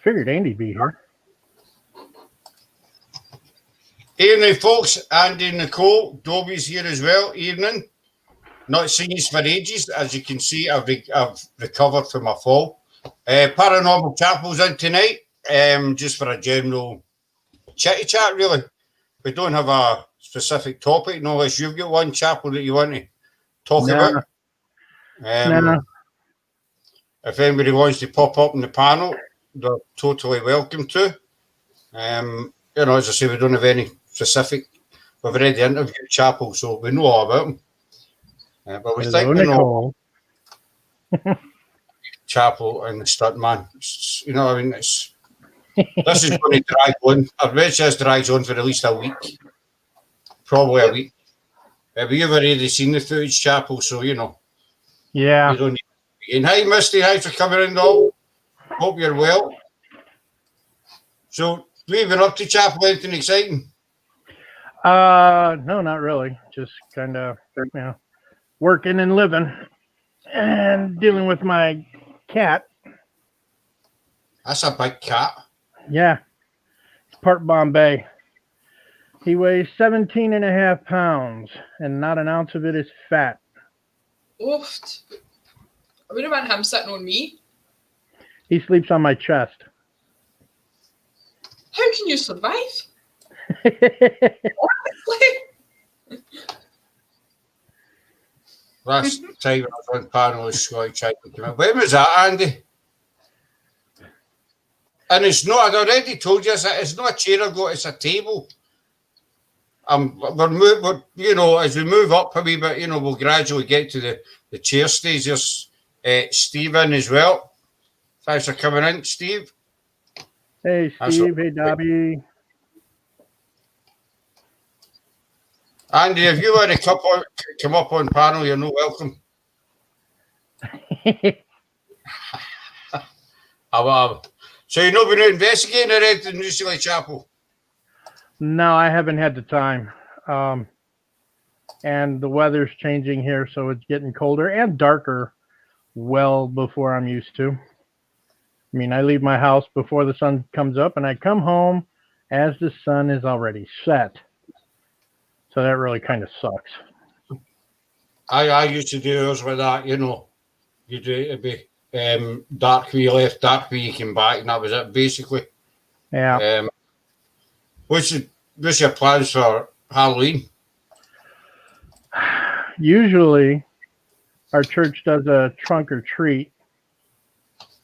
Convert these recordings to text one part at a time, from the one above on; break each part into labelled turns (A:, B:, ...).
A: Figured Andy'd be here.
B: Evening, folks. Andy and Nicole. Dobie's here as well. Evening. Not seen you for ages. As you can see, I've recovered from my fall. Paranormal Chapel's in tonight, just for a general chitty chat, really. We don't have a specific topic, unless you've got one, Chapel, that you want to talk about. If anybody wants to pop up in the panel, they're totally welcome to. As I say, we don't have any specific. We've already interviewed Chapel, so we know all about him. But we think we know Chapel and the stuntman. You know, I mean, this is going to drag on. I bet this drags on for at least a week, probably a week. But you've already seen the footage, Chapel, so you know.
A: Yeah.
B: You don't need. And hi, Misty. Thanks for coming in, though. Hope you're well. So, we have been up to, Chapel? Anything exciting?
A: No, not really. Just kind of, working and living and dealing with my cat.
B: That's a big cat.
A: Yeah. It's part Bombay. He weighs 17.5 pounds, and not an ounce of it is fat.
C: Oof. I wouldn't want him sitting on me.
A: He sleeps on my chest.
C: How can you survive?
B: Last time I was on panel with Scotty Chapel. When was that, Andy? And it's not, I'd already told you, it's not a chair I've got, it's a table. We're as we move up a wee bit, we'll gradually get to the chair stage. There's Steve in as well. Thanks for coming in, Steve.
A: Hey, Steve. Hey, Dobby.
B: Andy, if you want to come up on panel, you're no welcome. So you've not been out investigating or anything recently, Chapel?
A: No, I haven't had the time. And the weather's changing here, so it's getting colder and darker well before I'm used to. I mean, I leave my house before the sun comes up, and I come home as the sun is already set. So that really kind of sucks.
B: I used to do those with that, You do it'd be dark when you left, dark when you came back, and that was it basically.
A: Yeah.
B: What's your plans for Halloween?
A: Usually, our church does a trunk or treat.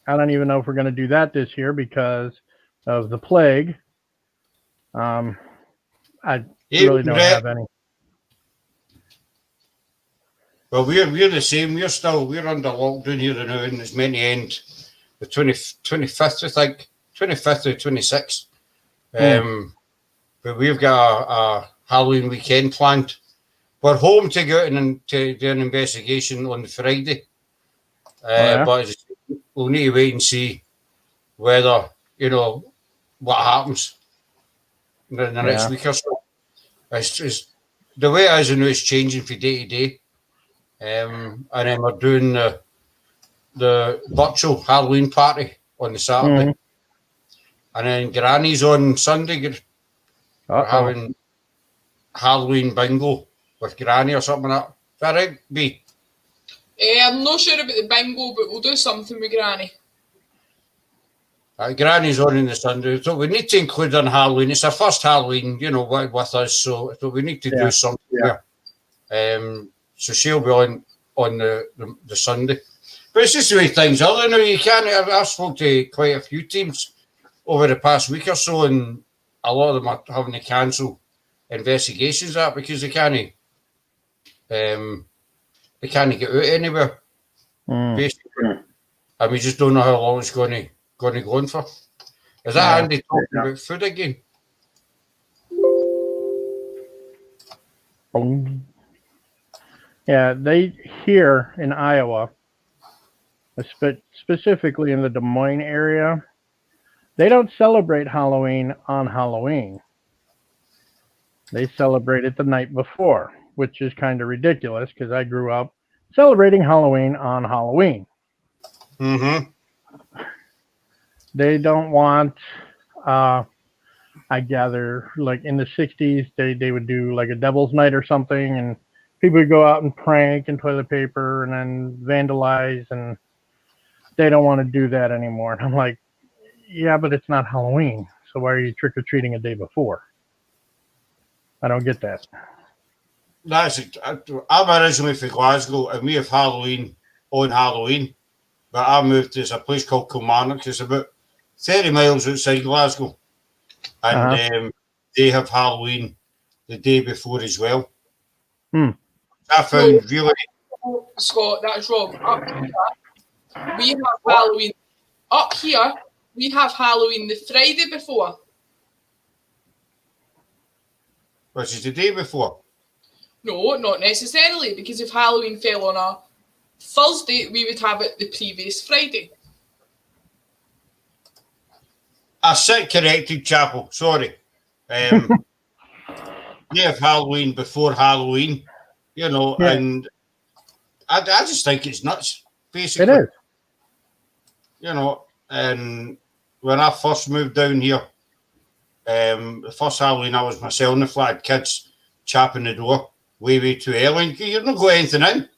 A: I don't even know if we're going to do that this year because of the plague. I really don't have any.
B: Well, we're the same. We're under lockdown here now, and it's meant to end the 25th, I think, 25th or 26th. But we've got a Halloween weekend planned. We're home to go out and to do an investigation on Friday. But we'll need to wait and see whether, what happens in the next week or so. It's the way it is, it's changing from day to day. And then we're doing the virtual Halloween party on the Saturday. And then Granny's on Sunday. We're having Halloween bingo with Granny or something like that. Is that right, B?
C: I'm not sure about the bingo, but we'll do something with Granny.
B: Granny's on in the Sunday, so we need to include on Halloween. It's our first Halloween, with us, so we need to do something there. So she'll be on the Sunday. But it's just the way things are. You can't. I've spoken to quite a few teams over the past week or so, and a lot of them are having to cancel investigations because they can't get out anywhere. Basically, and we just don't know how long it's going to go on for. Is that Andy talking about food again?
A: Yeah, they here in Iowa, specifically in the Des Moines area, they don't celebrate Halloween on Halloween. They celebrate it the night before, which is kind of ridiculous because I grew up celebrating Halloween on Halloween. They don't want. Uh, I gather, like in the '60s, they would do like a Devil's Night or something, and people would go out and prank and toilet paper and then vandalize, and they don't want to do that anymore. And I'm like, yeah, but it's not Halloween, so why are you trick or treating a day before? I don't get that.
B: That's it. I'm originally from Glasgow, and we have Halloween on Halloween. But I moved to a place called Kilmarnock. It's about 30 miles outside Glasgow, and
A: Uh-huh.
B: they have Halloween the day before as well.
A: Hmm.
B: I found really.
C: Scott, that's wrong. Up here, we have
B: What?
C: Halloween. Up here, we have Halloween the Friday before.
B: Which is the day before.
C: No, not necessarily, because if Halloween fell on a Thursday, we would have it the previous Friday.
B: I sit corrected, Chapel. Sorry. They have Halloween before Halloween,
A: Yeah.
B: and I just think it's nuts, basically.
A: It is.
B: And when I first moved down here, the first Halloween I was myself in the flat, kids chapping the door way too early. You've not got anything in.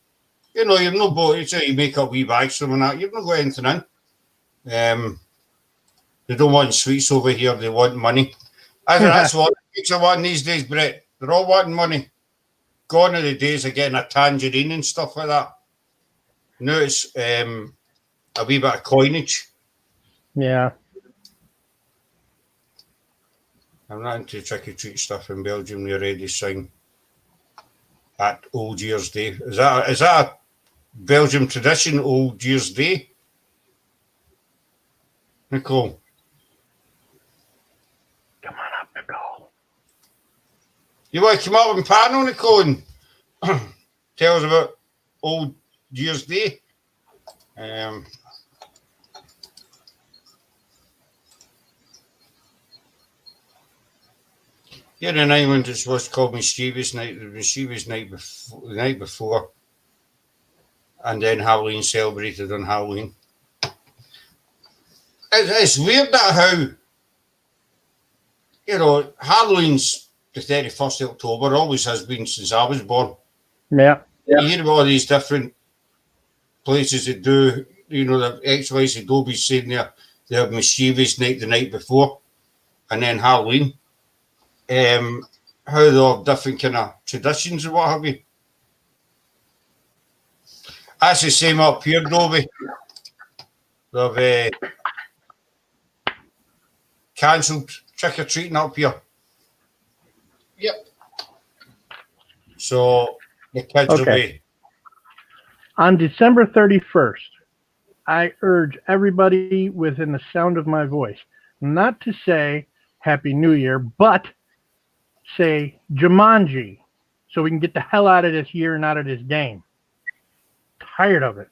B: You've no bought, so you make up wee bags from that. You've not got anything in. They don't want sweets over here, they want money. That's what makes a one these days, Brett. They're all wanting money. Gone are the days of getting a tangerine and stuff like that. Now it's a wee bit of coinage.
A: Yeah.
B: I'm not into trick-or-treat stuff in Belgium. They already sing at Old Year's Day. Is that a Belgium tradition, Old Year's Day? Nicole?
A: Come on up, Nicole.
B: You want to come up and panel, Nicole, and tell us about Old Year's Day? Here in Ireland, it's what's called Mischievous Night. The Mischievous Night the night before, and then Halloween celebrated on Halloween. It's weird that how, Halloween's the 31st of October, always has been since I was born.
A: Yeah.
B: You hear about all these different places that do, the ex-wives Adobe saying they have Mischievous Night the night before, and then Halloween. How they have different kind of traditions and what have you. That's the same up here, Dobie. They've cancelled trick-or-treating up here.
C: Yep.
B: So the kids will be.
A: On December 31st, I urge everybody within the sound of my voice not to say Happy New Year, but say Jumanji, so we can get the hell out of this year and out of this game. Tired of it.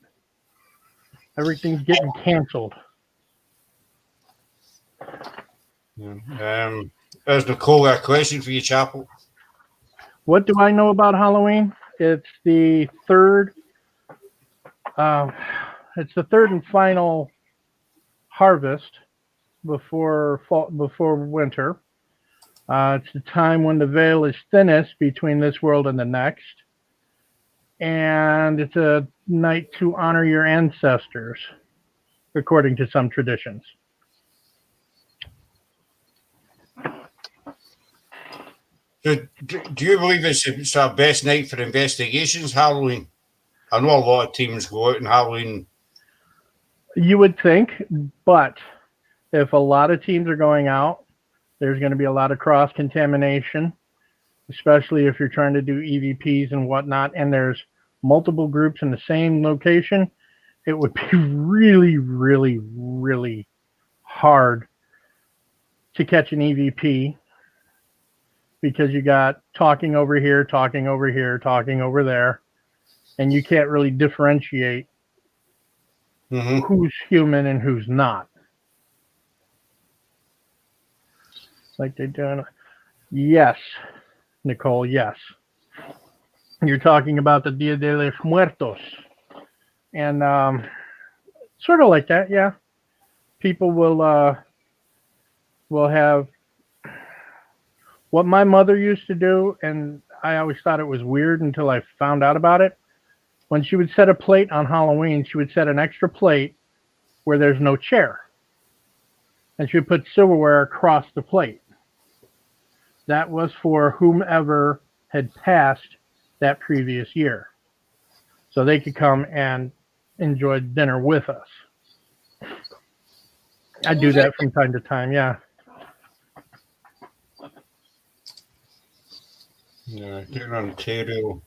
A: Everything's getting canceled.
B: There's Nicole, a question for you, Chapel.
A: What do I know about Halloween? It's the third. It's the third and final harvest before fall, before winter. It's the time when the veil is thinnest between this world and the next. And it's a night to honor your ancestors, according to some traditions.
B: So, do you believe it's our best night for investigations, Halloween? I know a lot of teams go out on Halloween.
A: You would think, but if a lot of teams are going out, there's going to be a lot of cross-contamination, especially if you're trying to do EVPs and whatnot, and there's multiple groups in the same location. It would be really, really, really hard to catch an EVP because you got talking over here, talking over here, talking over there, and you can't really differentiate who's human and who's not. Like they're doing. Yes, Nicole, yes. You're talking about the Dia de los Muertos. And sort of like that, yeah. people will have what my mother used to do, and I always thought it was weird until I found out about it. When she would set a plate on Halloween, she would set an extra plate where there's no chair, and she would put silverware across the plate. That was for whomever had passed that previous year, so they could come and enjoy dinner with us. I do that from time to time, yeah.
B: Yeah, here in Ontario,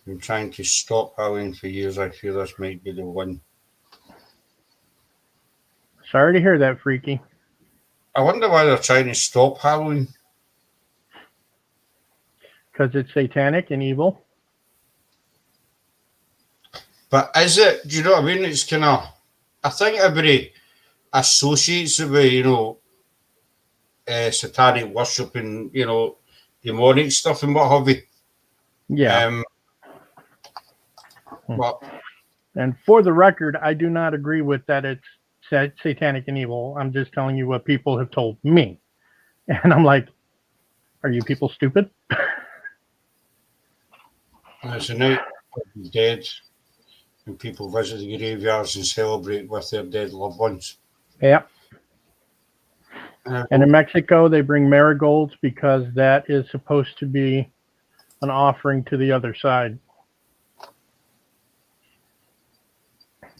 B: I'm trying to stop Halloween for years. I feel this might be the one.
A: Sorry to hear that, Freaky.
B: I wonder why they're trying to stop Halloween.
A: Because it's satanic and evil.
B: But is it? Do you know what I mean? It's kind of. I think everybody associates it with, satanic worship and, demonic stuff and what have you.
A: Yeah.
B: But
A: And for the record, I do not agree with that it's satanic and evil. I'm just telling you what people have told me. And I'm like, are you people stupid?
B: it's a night of the dead, and people visit the graveyards and celebrate with their dead loved ones.
A: Yep. And in Mexico, they bring marigolds because that is supposed to be an offering to the other side.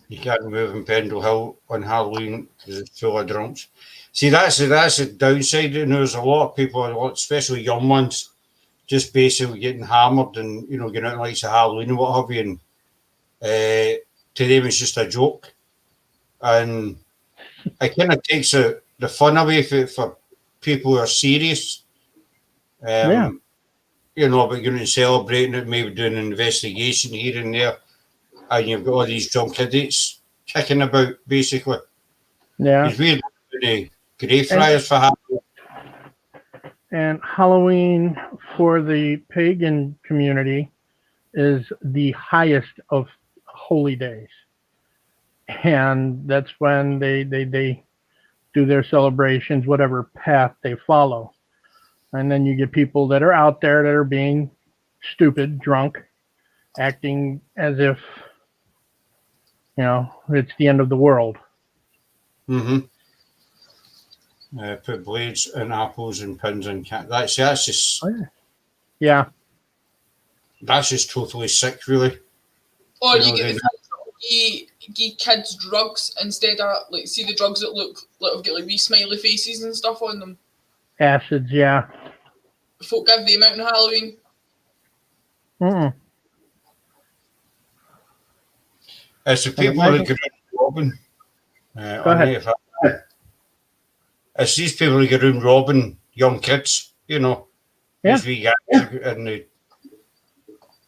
B: You can't move in Pendle Hill on Halloween because it's full of drunks. See, that's the downside. And there's a lot of people, especially young ones, just basically getting hammered and, getting out like Halloween and what have you. And to them, it's just a joke. And it kind of takes the fun away for people who are serious.
A: Yeah.
B: About going and celebrating it, maybe doing an investigation here and there. And you've got all these drunk idiots kicking about, basically.
A: Yeah.
B: It's weird the Greyfriars for Halloween.
A: And Halloween for the pagan community is the highest of holy days. And that's when they do their celebrations, whatever path they follow. And then you get people that are out there that are being stupid, drunk, acting as if, it's the end of the world.
B: Mm-hmm. Put blades and apples and pins and that's just.
A: Oh, yeah.
B: That's just totally sick, really.
C: Or you get give kids drugs instead of see the drugs that look like have got wee smiley faces and stuff on them.
A: Acids, yeah.
C: Folk give them out on Halloween.
A: Mm-mm.
B: It's the people that get around robbing.
A: Go ahead.
B: It's these people who get around robbing young kids,
A: Yeah.
B: These wee guys,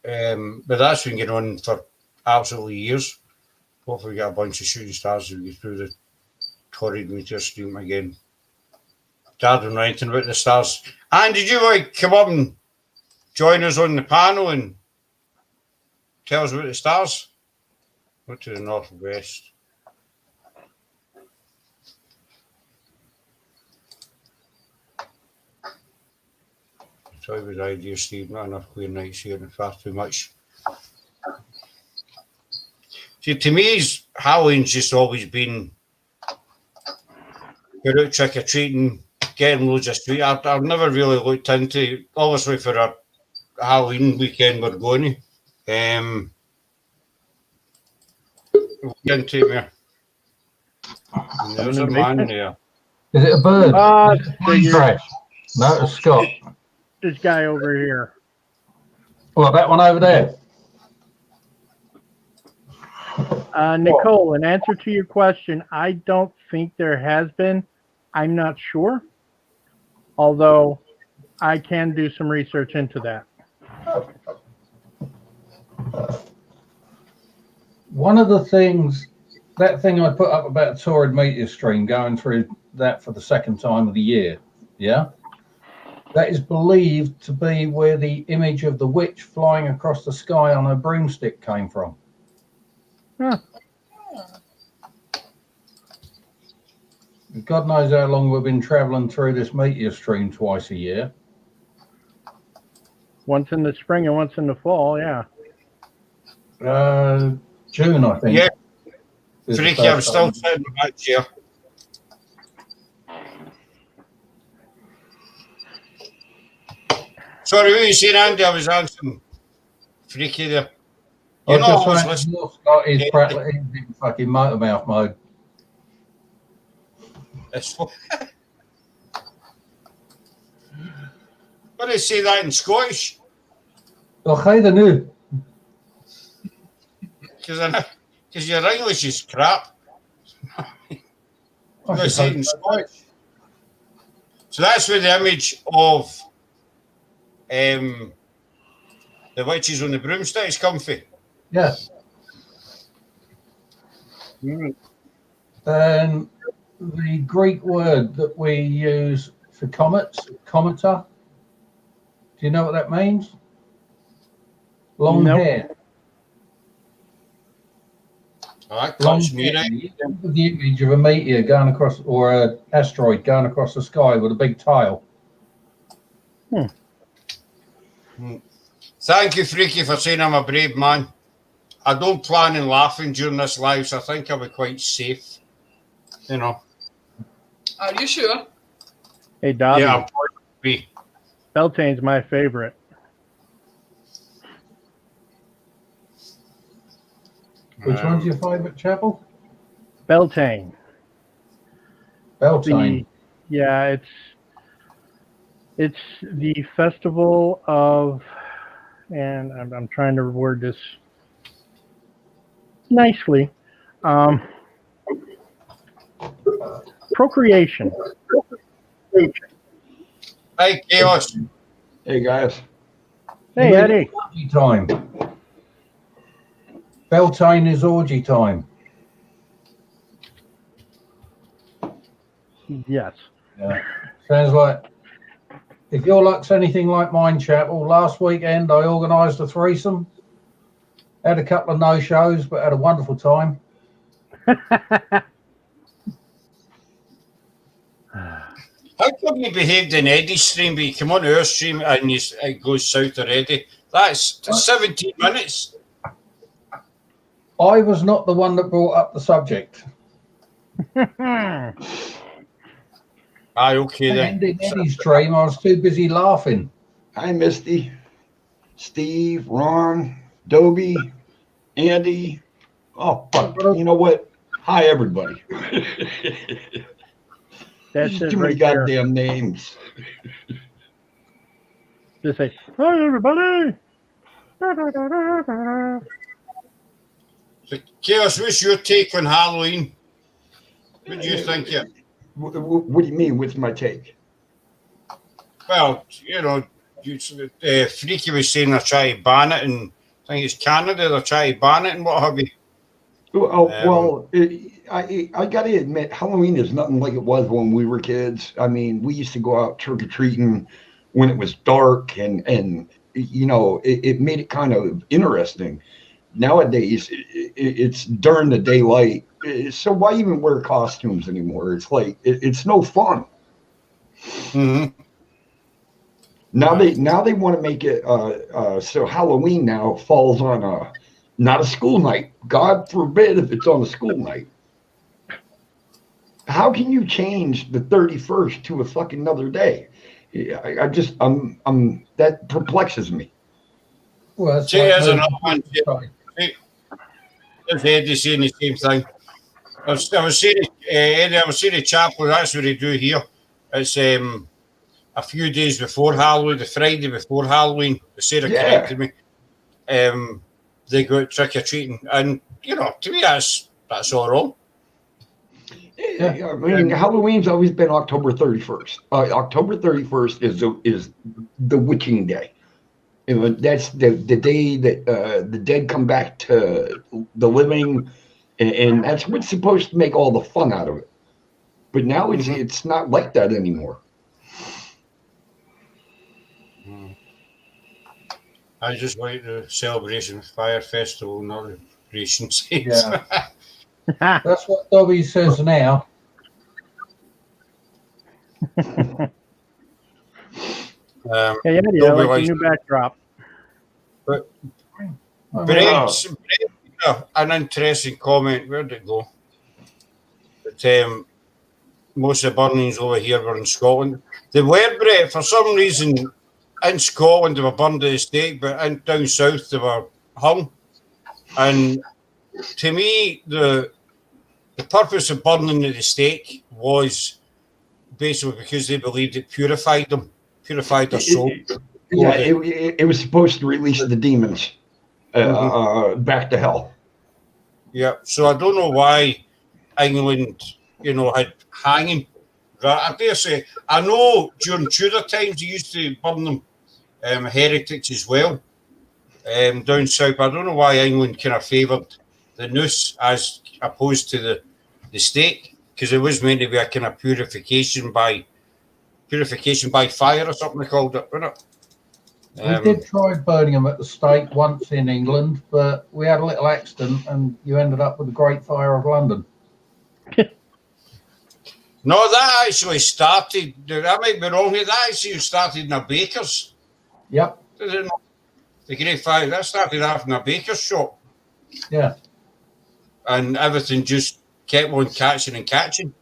B: and but that's been going on for absolutely years. Hopefully we get a bunch of shooting stars who get through the torrid meteor stream again. Dad and writing about the stars. And did you come up and join us on the panel and tell us about the stars? Go to the northwest. Sorry with the idea, Steve. Not enough clear nights here and far too much. See, to me, Halloween's just always been go out trick or treating, getting loads of sweets. I've never really looked into. Obviously, for our Halloween weekend, we're going to. We'll get into it. And there's a man there.
D: Is it a bird?
A: Figure.
D: No, it's Scott.
A: This guy over here.
D: Well, that one over there.
A: Nicole, in answer to your question, I don't think there has been. I'm not sure. Although I can do some research into that.
D: One of the things, that thing I put up about torrid meteor stream going through that for the second time of the year, yeah? That is believed to be where the image of the witch flying across the sky on a broomstick came from.
A: Huh.
D: God knows how long we've been travelling through this meteor stream twice a year.
A: Once in the spring and once in the fall, yeah.
D: June, I think.
B: Yeah.
D: is the
B: Freaky, I'm
D: first
B: still
D: time.
B: sitting in that chair. Sorry, what were you saying, Andy? I was answering Freaky there.
D: I
B: You
D: was
B: know,
D: just
B: I was
D: saying,
B: listening.
D: Scott is
B: Yeah.
D: practically in fucking motor mouth mode.
B: What do they say that in Scottish?
D: Okay, the new.
B: Because your English is crap.
D: I
B: They
D: should
B: say it
D: hope
B: in
D: so.
B: Scottish. So that's where the image of the witches on the broomsticks come from.
D: Yeah. And the Greek word that we use for comets, cometa. Do you know what that means? Long
A: Nope.
D: hair.
B: Oh, that
D: Long
B: cuts me
D: hair.
B: right.
D: You think of the image of a meteor going across, or an asteroid going across the sky with a big tail.
B: Thank you, Freaky, for saying I'm a brave man. I don't plan on laughing during this live, so I think I'll be quite safe. You know.
C: Are you sure?
A: Hey, Dobby,
B: Yeah, I'll probably be.
A: Beltane's my favorite.
D: Which one's your favourite chapel?
A: Beltane.
D: Beltane.
A: Yeah, it's the festival of, and I'm trying to word this nicely. Procreation.
B: Hey, Chaos.
E: Hey guys.
A: Hey, Eddie.
D: Orgy time. Beltane is orgy time.
A: Yes.
D: Yeah. Sounds like, if your luck's anything like mine, chapel, last weekend I organised a threesome. Had a couple of no-shows, but had a wonderful time.
B: How come you behaved in Eddie's stream, but you come on our stream and it goes south already? That's 17 minutes.
D: I was not the one that brought up the subject.
B: Aye, okay then.
D: And in Eddie's stream, I was too busy laughing.
E: Hi Misty, Steve, Ron, Dobie, Andy. Oh fuck. You know what? Hi everybody.
A: That's
E: There's
A: it
E: too many
A: right there.
E: goddamn names.
A: Just say, hi, everybody.
B: So, Chaos, what's your take on Halloween? What do you think?
E: What do you mean? What's my take?
B: Well, you know, Freaky was saying they're trying to ban it, and I think it's Canada, they're trying to ban it and what have you.
E: Well, I got to admit, Halloween is nothing like it was when we were kids. I mean, we used to go out trick-or-treating when it was dark, and you know, it made it kind of interesting. Nowadays, it's during the daylight. So why even wear costumes anymore? It's like, it's no fun.
B: Mm-hmm.
E: Now they want to make it so Halloween now falls on not a school night. God forbid if it's on a school night. How can you change the 31st to a fucking another day? I'm that perplexes me.
D: Well, that's
B: See,
D: like
B: there's
D: most
B: another one.
D: Sorry.
B: There's Eddie saying the same thing. I was saying, Eddie, I was saying to Chapel, that's what they do here. It's a few days before Halloween, the Friday before Halloween. Sarah corrected me. They go out trick or treating, and you know, to me, that's all wrong.
E: Yeah. I mean, Halloween's always been October 31st. October 31st is the witching day. You know, that's the day that the dead come back to the living, and that's what's supposed to make all the fun out of it. But now it's not like that anymore.
B: I just like the celebration fire festival, not the Ration Saints.
D: Yeah. That's what Dobby says now.
A: Hey, Eddie, I like the new backdrop.
B: But Brett's an interesting comment. Where'd it go? But most of the burnings over here were in Scotland. They were, Brett, for some reason, in Scotland they were burned at the stake, but down south they were hung. And to me, the purpose of burning at the stake was basically because they believed it purified them, purified their soul.
E: It was supposed to release the demons back to hell.
B: Yeah, so I don't know why England, had hanging. I dare say, I know during Tudor times they used to burn them heretics as well down south. I don't know why England kind of favoured the noose as opposed to the stake, because it was meant to be a kind of purification by fire or something they called it, wasn't it?
D: We did try burning them at the stake once in England, but we had a little accident and you ended up with the Great Fire of London.
B: No, that actually started, I might be wrong here, that actually started in a baker's.
D: Yep.
B: The Great Fire, that started off in a baker's shop.
D: Yeah.
B: And everything just kept on catching and catching.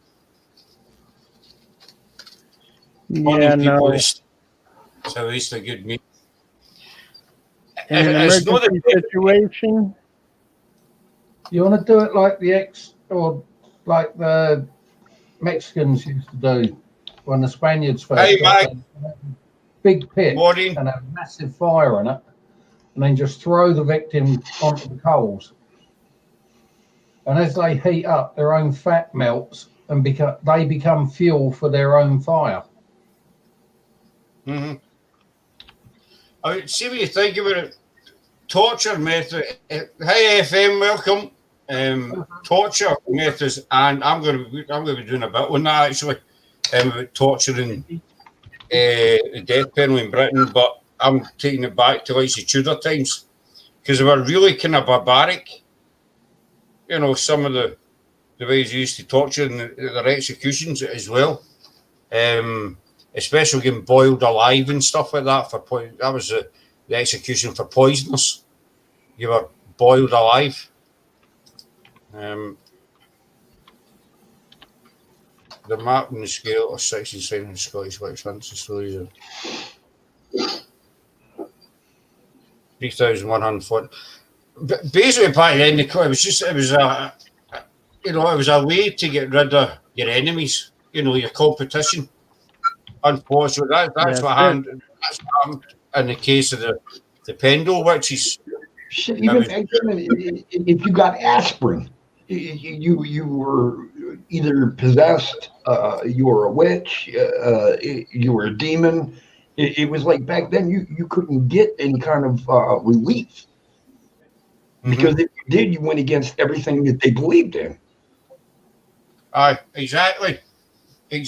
A: Yeah, no.
B: It's a waste of good meat.
A: In an emergency situation,
D: you want to do it like like the Mexicans used to do when the Spaniards first got there. Big pit and a massive fire in it, and then just throw the victim onto the coals. And as they heat up, their own fat melts and they become fuel for their own fire.
B: Mm-hmm. See what you think about it. Torture method. Hi FM, welcome. Torture methods, and I'm going to be doing a bit on that actually about torturing the death penalty in Britain, but I'm taking it back to like the Tudor times because they were really kind of barbaric. Some of the ways they used to torture and their executions as well. Especially getting boiled alive and stuff like that. That was the execution for poisoners. You were boiled alive. The map and the scale of 67 Scottish Witch Hunts and stories of 3,140. Basically, back then, it was a way to get rid of your enemies. Your competition. Unfortunately, that's what happened in the case of the Pendle witches.
E: Shit, even if you got aspirin, you were either possessed, you were a witch, you were a demon. It was like back then you couldn't get any kind of relief because if you did, you went against everything that they believed in.
B: Exactly. And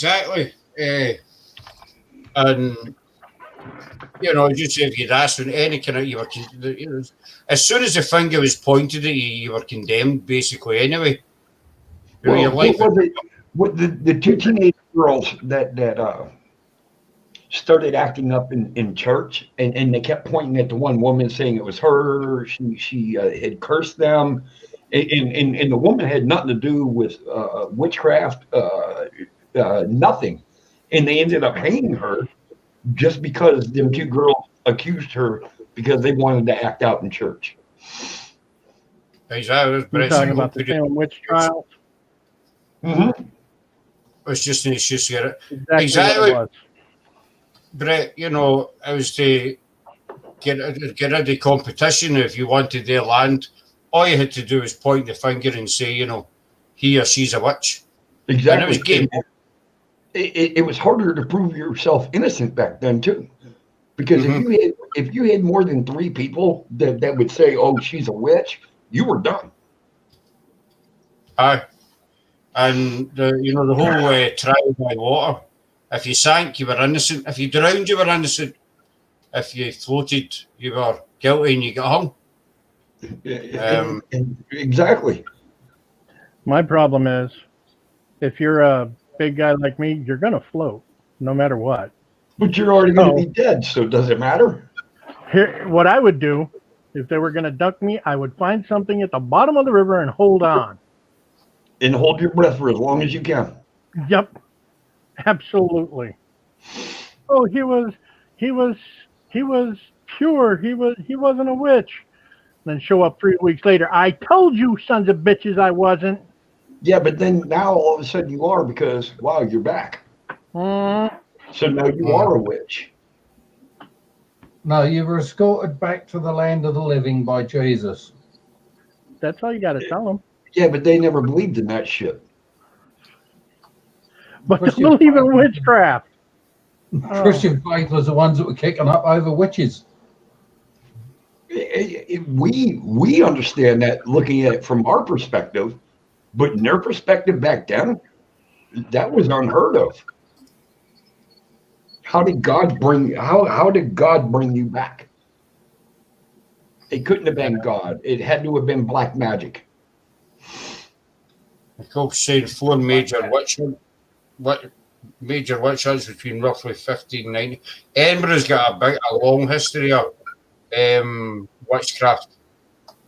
B: just if you'd asked for any kind of, as soon as the finger was pointed at you, you were condemned basically anyway.
E: The two teenage girls that started acting up in church, and they kept pointing at the one woman saying it was her. She had cursed them, and the woman had nothing to do with witchcraft, nothing. And they ended up hanging her just because them two girls accused her because they wanted to act out in church.
B: Exactly.
A: You're talking about the Salem witch trials?
B: Mm-hmm. It's just an excuse to get it.
A: Exactly. What it was.
B: Brett, it was to get rid of the competition. If you wanted their land, all you had to do was point the finger and say, he or she's a witch.
E: Exactly.
B: And it was game.
E: It was harder to prove yourself innocent back then too, because if you had more than 3 people that would say, "Oh, she's a witch," you were done.
B: And the whole trial by water. If you sank, you were innocent. If you drowned, you were innocent. If you floated, you were guilty and you got hung.
E: Exactly.
A: My problem is, if you're a big guy like me, you're gonna float. no matter what.
E: But you're already going to
A: Oh.
E: be dead, so does it matter?
A: Here, what I would do if they were going to duck me, I would find something at the bottom of the river and hold on.
E: And hold your breath for as long as you can.
A: Yep, absolutely. Oh, he was pure. He wasn't a witch. Then show up 3 weeks later. I told you, sons of bitches, I wasn't.
E: Yeah, but then now all of a sudden you are because, wow, you're back.
A: Mm,
E: So now you are a witch.
D: No, you were escorted back to the land of the living by Jesus.
A: that's all you got to tell them.
E: Yeah, but they never believed in that shit.
A: But they
D: Christian
A: believe in
D: faith-
A: witchcraft.
D: Christian faith was the ones that were kicking up over witches.
E: We understand that looking at it from our perspective, but in their perspective back then, that was unheard of. How did God bring you back? It couldn't have been God. It had to have been black magic.
B: Nicole saying 4 major witch hunts between roughly 1590. Edinburgh's got a long history of witchcraft.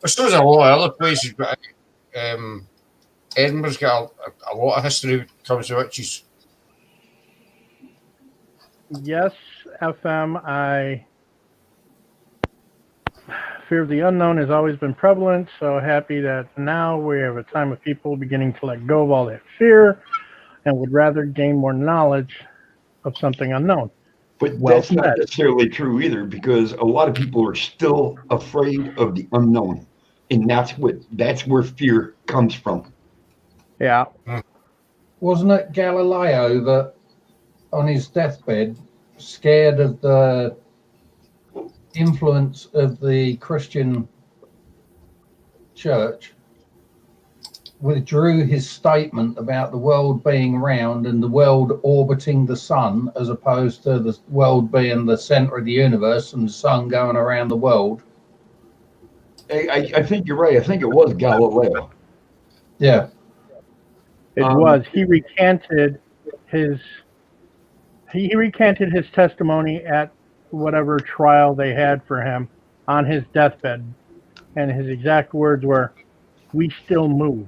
B: But so does a lot of other places, but Edinburgh's got a lot of history when it comes to witches.
A: Yes, FM, fear of the unknown has always been prevalent, so happy that now we have a time of people beginning to let go of all that fear and would rather gain more knowledge of something unknown.
E: But
A: Well
E: that's not
A: said.
E: necessarily true either, because a lot of people are still afraid of the unknown. And that's where fear comes from.
A: Yeah.
D: Wasn't it Galileo that on his deathbed, scared of the influence of the Christian church, withdrew his statement about the world being round and the world orbiting the sun, as opposed to the world being the center of the universe and the sun going around the world?
E: I think you're right. I think it was Galileo.
D: Yeah.
A: It was. He recanted his testimony at whatever trial they had for him on his deathbed, and his exact words were, "We still move."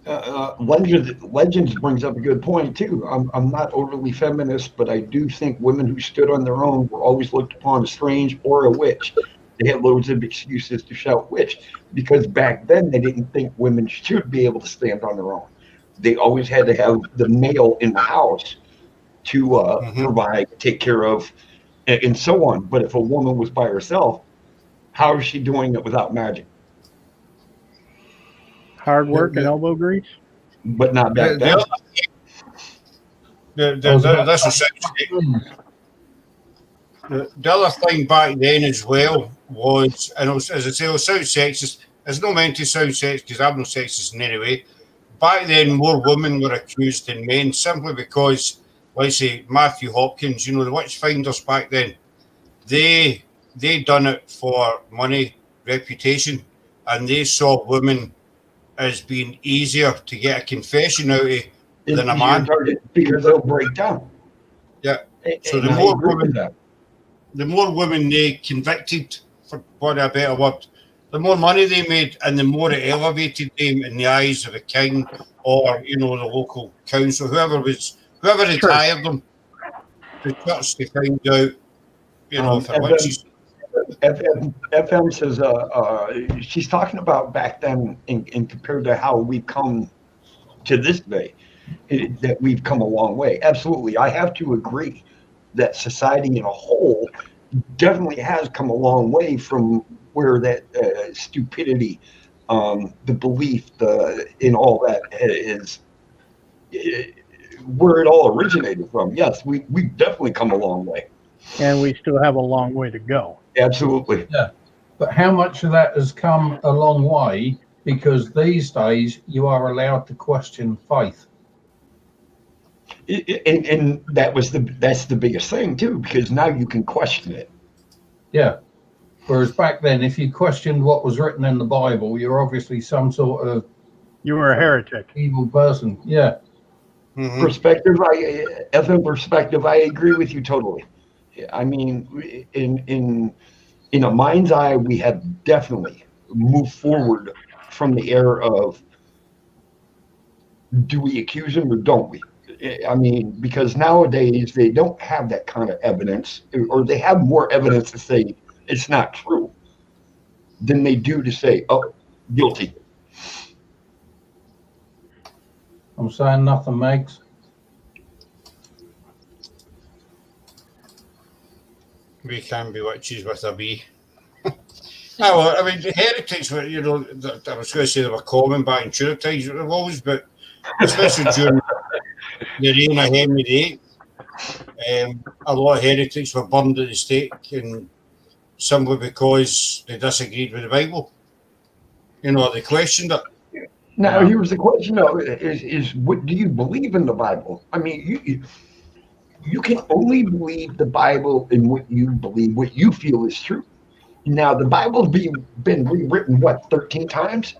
E: Legends brings up a good point too. I'm not overly feminist, but I do think women who stood on their own were always looked upon as strange or a witch. They had loads of excuses to shout witch, because back then they didn't think women should be able to stand on their own. They always had to have the male in the house to provide, take care of, and so on. But if a woman was by herself, how is she doing it without magic?
A: Hard work and elbow grease.
E: But not back then.
B: The other thing back then as well was, and as I say, it will sound sexist. It's not meant to sound sexist because I'm not sexist in any way. Back then, more women were accused than men simply because, let's say, Matthew Hopkins, the witch finders back then, they done it for money, reputation, and they saw women as being easier to get a confession out of than a man.
E: Because they'll break down.
B: Yeah. So
E: the
B: more women they convicted, for want of a better word, the more money they made, and the more it elevated them in the eyes of the king or the local council, whoever retired them, the church to find out, if they're witches.
E: FM says she's talking about back then, and compared to how we've come to this day, that we've come a long way. Absolutely, I have to agree that society in a whole definitely has come a long way from where that stupidity, the belief, in all that is where it all originated from. Yes, we've definitely come a long way.
A: And we still have a long way to go.
E: Absolutely.
D: Yeah. But how much of that has come a long way? Because these days you are allowed to question faith.
E: And that's the biggest thing too, because now you can question it.
D: Yeah. Whereas back then, if you questioned what was written in the Bible, you're obviously some sort of
A: You were a heretic.
D: evil person. Yeah.
E: perspective, FM perspective, I agree with you totally. I mean, in a mind's eye, we have definitely moved forward from the era of do we accuse him or don't we? I mean, because nowadays they don't have that kind of evidence, or they have more evidence to say it's not true than they do to say, oh, guilty.
D: I'm saying nothing, Megs.
B: We can be witches with a B. No, well, I mean, the heretics were, I was going to say they were common back in Tudor times, but they've always been, especially during the reign of Henry VIII. A lot of heretics were burned at the stake, and simply because they disagreed with the Bible. They questioned it.
E: Now, here's the question: though, is what do you believe in the Bible? I mean, you can only believe the Bible in what you believe, what you feel is true. Now, the Bible's been rewritten, 13 times?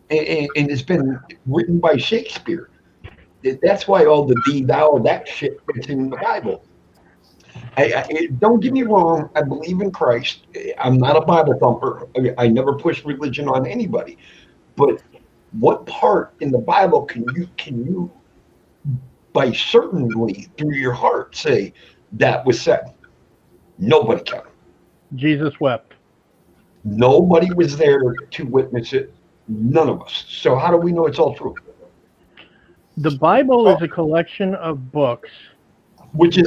E: And it's been written by Shakespeare. That's why all the thee, thou, that shit fits in the Bible. Don't get me wrong, I believe in Christ. I'm not a Bible thumper. I never push religion on anybody. But what part in the Bible can you, by certainly through your heart, say that was said? Nobody can.
A: Jesus wept.
E: Nobody was there to witness it. None of us. So how do we know it's all true?
A: The Bible is a collection of books,
E: which is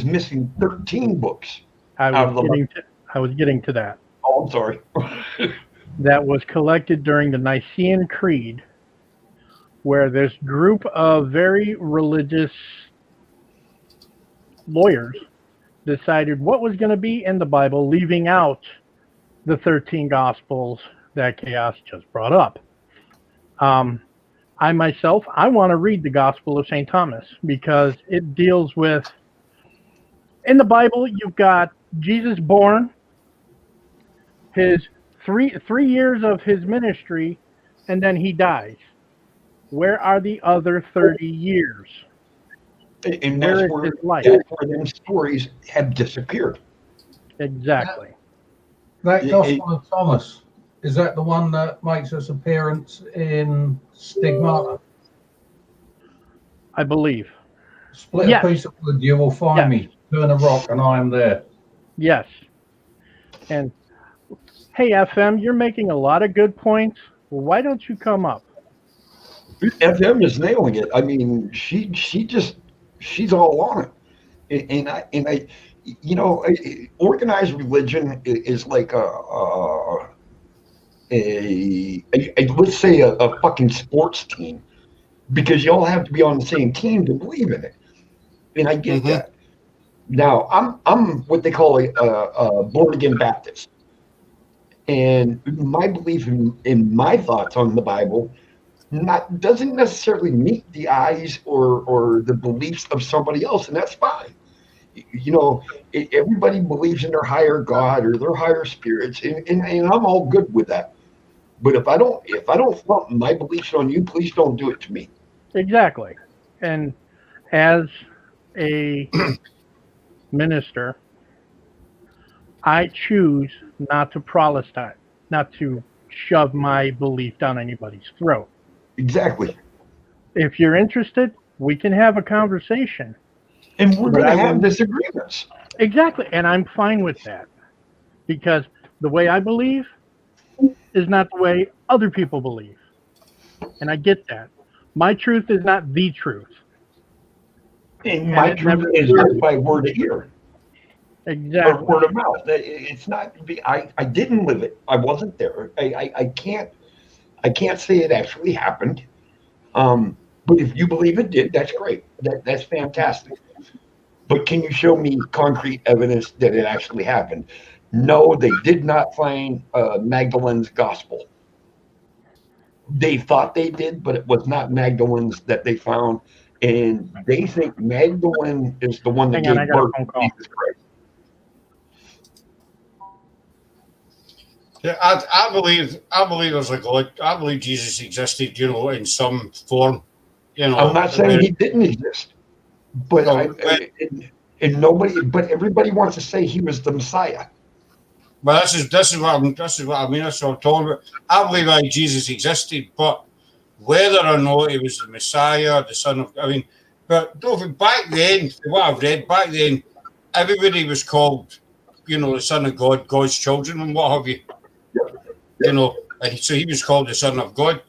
E: missing 13 books.
A: I was getting to that.
E: Oh, I'm sorry.
A: That was collected during the Nicene Creed, where this group of very religious lawyers decided what was going to be in the Bible, leaving out the 13 Gospels that Chaos just brought up. I myself, I want to read the Gospel of St. Thomas because it deals with, in the Bible, you've got Jesus born, his three years of his ministry, and then he dies. Where are the other 30 years?
E: And that's where them stories have disappeared.
A: Exactly.
D: That Gospel of Thomas, is that the one that makes its appearance in Stigmata?
A: I believe.
D: Split a piece of wood, you will find me. Turn a rock, and I am there.
A: Yes. And hey, FM, you're making a lot of good points. Well, why don't you come up?
E: FM is nailing it. I mean, she's all on it. And I organized religion is like let's say a fucking sports team, because you all have to be on the same team to believe in it. And I get that. Now, I'm what they call a born again Baptist, and my belief in my thoughts on the Bible doesn't necessarily meet the eyes or the beliefs of somebody else, and that's fine. Everybody believes in their higher God or their higher spirits, and I'm all good with that. But if I don't flaunt my beliefs on you, please don't do it to me.
A: Exactly. And as a minister, I choose not to proselytize, not to shove my belief down anybody's throat.
E: Exactly.
A: If you're interested, we can have a conversation.
E: And we're going to have disagreements.
A: Exactly. And I'm fine with that. Because the way I believe is not the way other people believe. And I get that. My truth is not the truth.
E: And my truth is not by word of ear.
A: Exactly.
E: Or word of mouth. It's not. I didn't live it. I wasn't there. I can't say it actually happened. But if you believe it did, that's great. That's fantastic. But can you show me concrete evidence that it actually happened? No, they did not find Magdalene's gospel. They thought they did, but it was not Magdalene's that they found. And they think Magdalene is the one that gave birth to Jesus Christ.
B: Yeah, I believe there's a God. I believe Jesus existed, in some form. You know,
E: I'm not saying he didn't exist, but and nobody, but everybody wants to say he was the Messiah.
B: Well, this is what I mean. That's what I'm talking about. I believe Jesus existed, but whether or not he was the Messiah, the Son of, but back then, what I've read back then, everybody was called, the Son of God, God's children, and what have you. And so he was called the Son of God,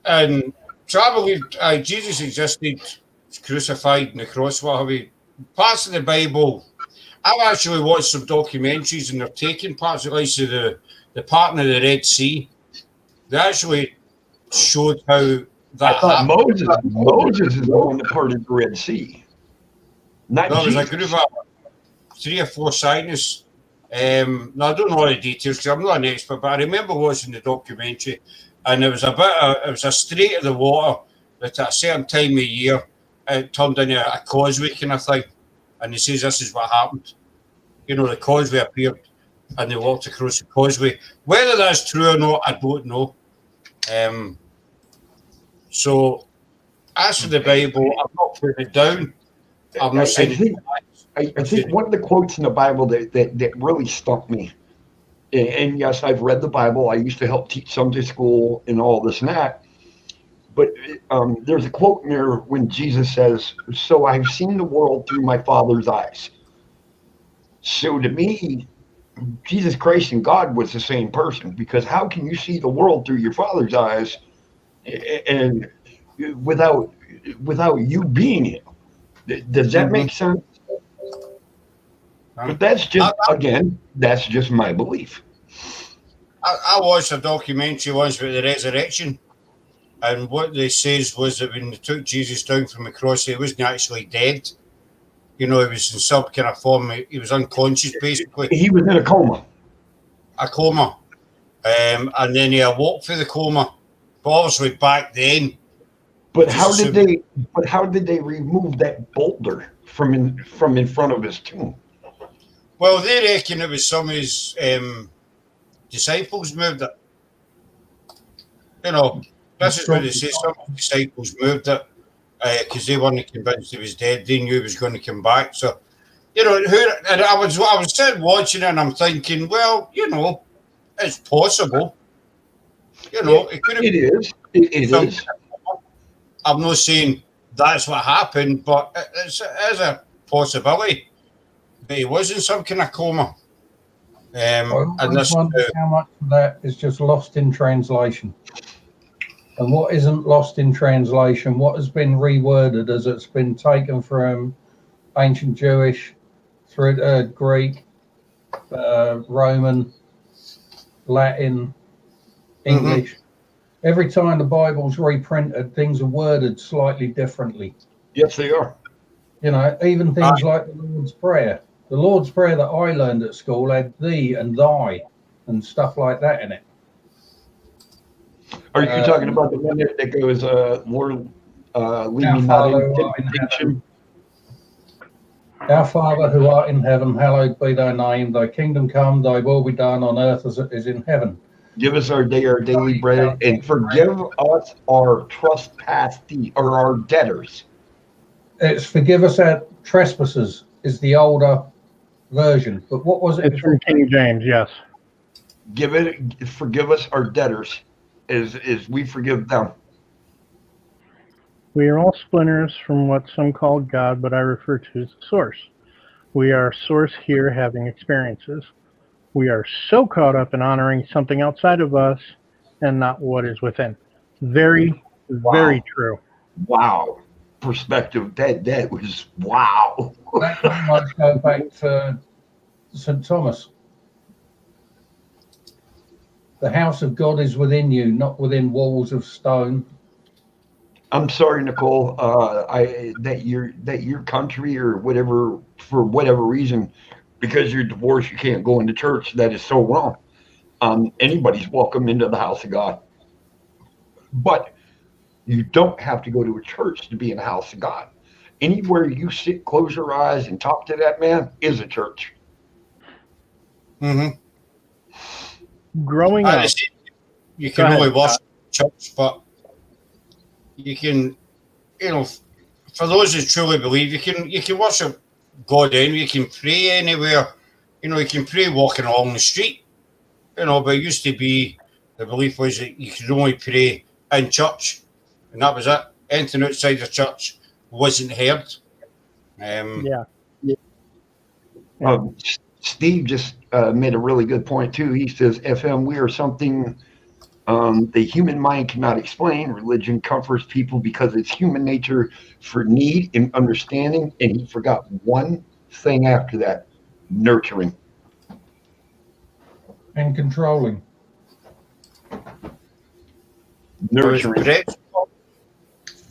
B: and so I believe Jesus existed, was crucified on the cross, what have you. Parts of the Bible. I've actually watched some documentaries, and they're taking parts of the parting of the Red Sea. They actually showed how that
E: I thought
B: happened.
E: Moses is the one that parted the Red Sea, not
B: There was
E: Jesus.
B: a group of 3 or 4 scientists. Now I don't know all the details because I'm not an expert, but I remember watching the documentary, and it was a strait of the water that at a certain time of year it turned into a causeway kind of thing, and he says this is what happened. The causeway appeared, and they walked across the causeway. Whether that's true or not, I don't know. So, as for the Bible, I'm not putting it down. I'm not saying.
E: I think one of the quotes in the Bible that really stumped me, and yes, I've read the Bible. I used to help teach Sunday school and all this and that. But there's a quote in there when Jesus says, "So I've seen the world through my Father's eyes." So to me, Jesus Christ and God was the same person, because how can you see the world through your Father's eyes and without you being him? Does that make sense? But that's just my belief.
B: I watched a documentary once about the resurrection, and what they says was that when they took Jesus down from the cross, he wasn't actually dead. He was in some kind of form. He was unconscious, basically.
E: He was in a coma.
B: And then he awoke from the coma. But obviously back then.
E: But how did they remove that boulder from in front of his tomb?
B: Well, they reckon it was some of his disciples moved it. This is what they say. Some of his disciples moved it because they weren't convinced he was dead. They knew he was going to come back. So, and I was sitting watching it, and I'm thinking, well, it's possible.
E: It is.
B: I'm not saying that's what happened, but it is a possibility that he was in some kind of coma.
D: I wonder how much of that is just lost in translation, and what isn't lost in translation, what has been reworded as it's been taken from ancient Jewish through Greek, Roman, Latin, English. Every time the Bible's reprinted, things are worded slightly differently.
E: Yes, they are.
D: Even things like the Lord's Prayer. The Lord's Prayer that I learned at school had thee and thy and stuff like that in it.
E: Are you talking about the one that goes, Lord, lead me not into temptation?
D: Our Father who art in heaven, hallowed be thy name. Thy kingdom come, thy will be done on earth as it is in heaven.
E: Give us our daily bread, and forgive us our or our debtors.
D: It's forgive us our trespasses is the older version. But what was it?
A: It's from King James, yes.
E: Forgive us our debtors as we forgive them.
A: We are all splinters from what some call God, but I refer to as the source. We are source here having experiences. We are so caught up in honoring something outside of us and not what is within. Very, very true.
E: Wow. Perspective. That was wow.
D: That might go back to St. Thomas. The house of God is within you, not within walls of stone.
E: I'm sorry, Nicole. That your country or whatever, for whatever reason, because you're divorced, you can't go into church. That is so wrong. Anybody's welcome into the house of God, but you don't have to go to a church to be in the house of God. Anywhere you sit, close your eyes, and talk to that man is a church.
A: Growing up,
B: you can only worship church, but you can for those who truly believe, you can worship God anywhere, you can pray anywhere, you can pray walking along the street, but it used to be the belief was that you could only pray in church, and that was it. Anything outside the church wasn't heard.
A: Yeah.
E: Steve just made a really good point too. He says, "FM, we are something the human mind cannot explain. Religion comforts people because it's human nature for need and understanding." And he forgot one thing after that: nurturing
D: and controlling.
E: Nurturing.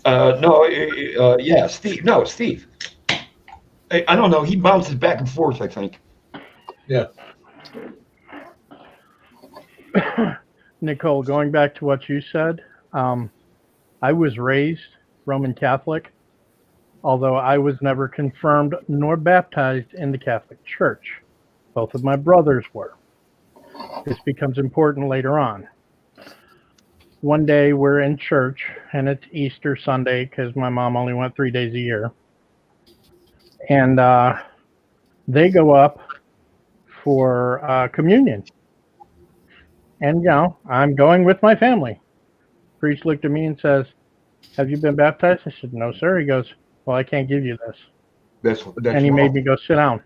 E: Yeah, Steve. No, Steve. I don't know. He bounces back and forth, I think.
D: Yeah.
A: Nicole, going back to what you said, I was raised Roman Catholic, although I was never confirmed nor baptized in the Catholic Church. Both of my brothers were. This becomes important later on. One day we're in church, and it's Easter Sunday because my mom only went 3 days a year. And they go up for communion. And, I'm going with my family. Priest looked at me and says, "Have you been baptized?" I said, "No, sir." He goes, "Well, I can't give you this."
E: That's
A: and he made me go sit down.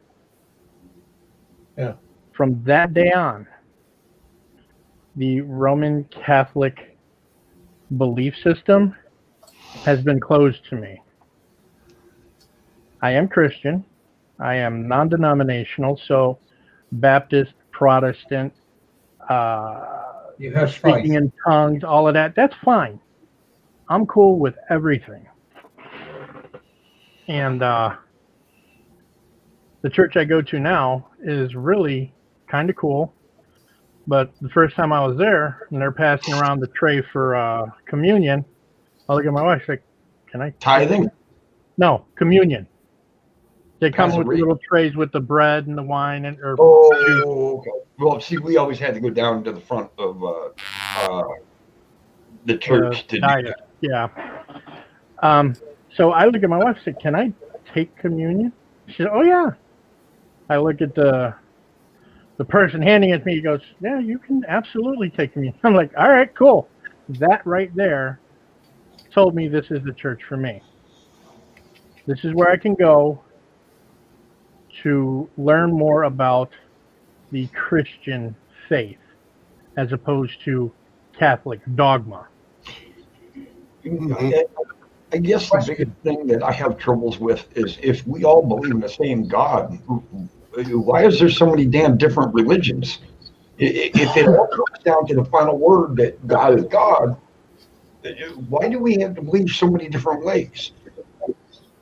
D: Yeah.
A: From that day on, the Roman Catholic belief system has been closed to me. I am Christian. I am non-denominational, so Baptist, Protestant,
D: You have
A: speaking
D: faith.
A: in tongues, all of that, that's fine. I'm cool with everything. And the church I go to now is really kind of cool. But the first time I was there, and they're passing around the tray for communion, I look at my wife, like, "Can I?"
E: Tithing?
A: No, communion. They come with
E: Passover.
A: little trays with the bread and the wine and juice.
E: Oh, okay. Well, see, we always had to go down to the front of the church to do
A: diet.
E: that.
A: Yeah. So I look at my wife and say, "Can I take communion?" She said, "Oh, yeah." I look at the person handing it to me. He goes, "Yeah, you can absolutely take communion." I'm like, "All right, cool." That right there told me this is the church for me. This is where I can go to learn more about the Christian faith as opposed to Catholic dogma.
E: I guess the biggest thing that I have troubles with is if we all believe in the same God, why is there so many damn different religions? If it all comes down to the final word that God is God, why do we have to believe so many different ways?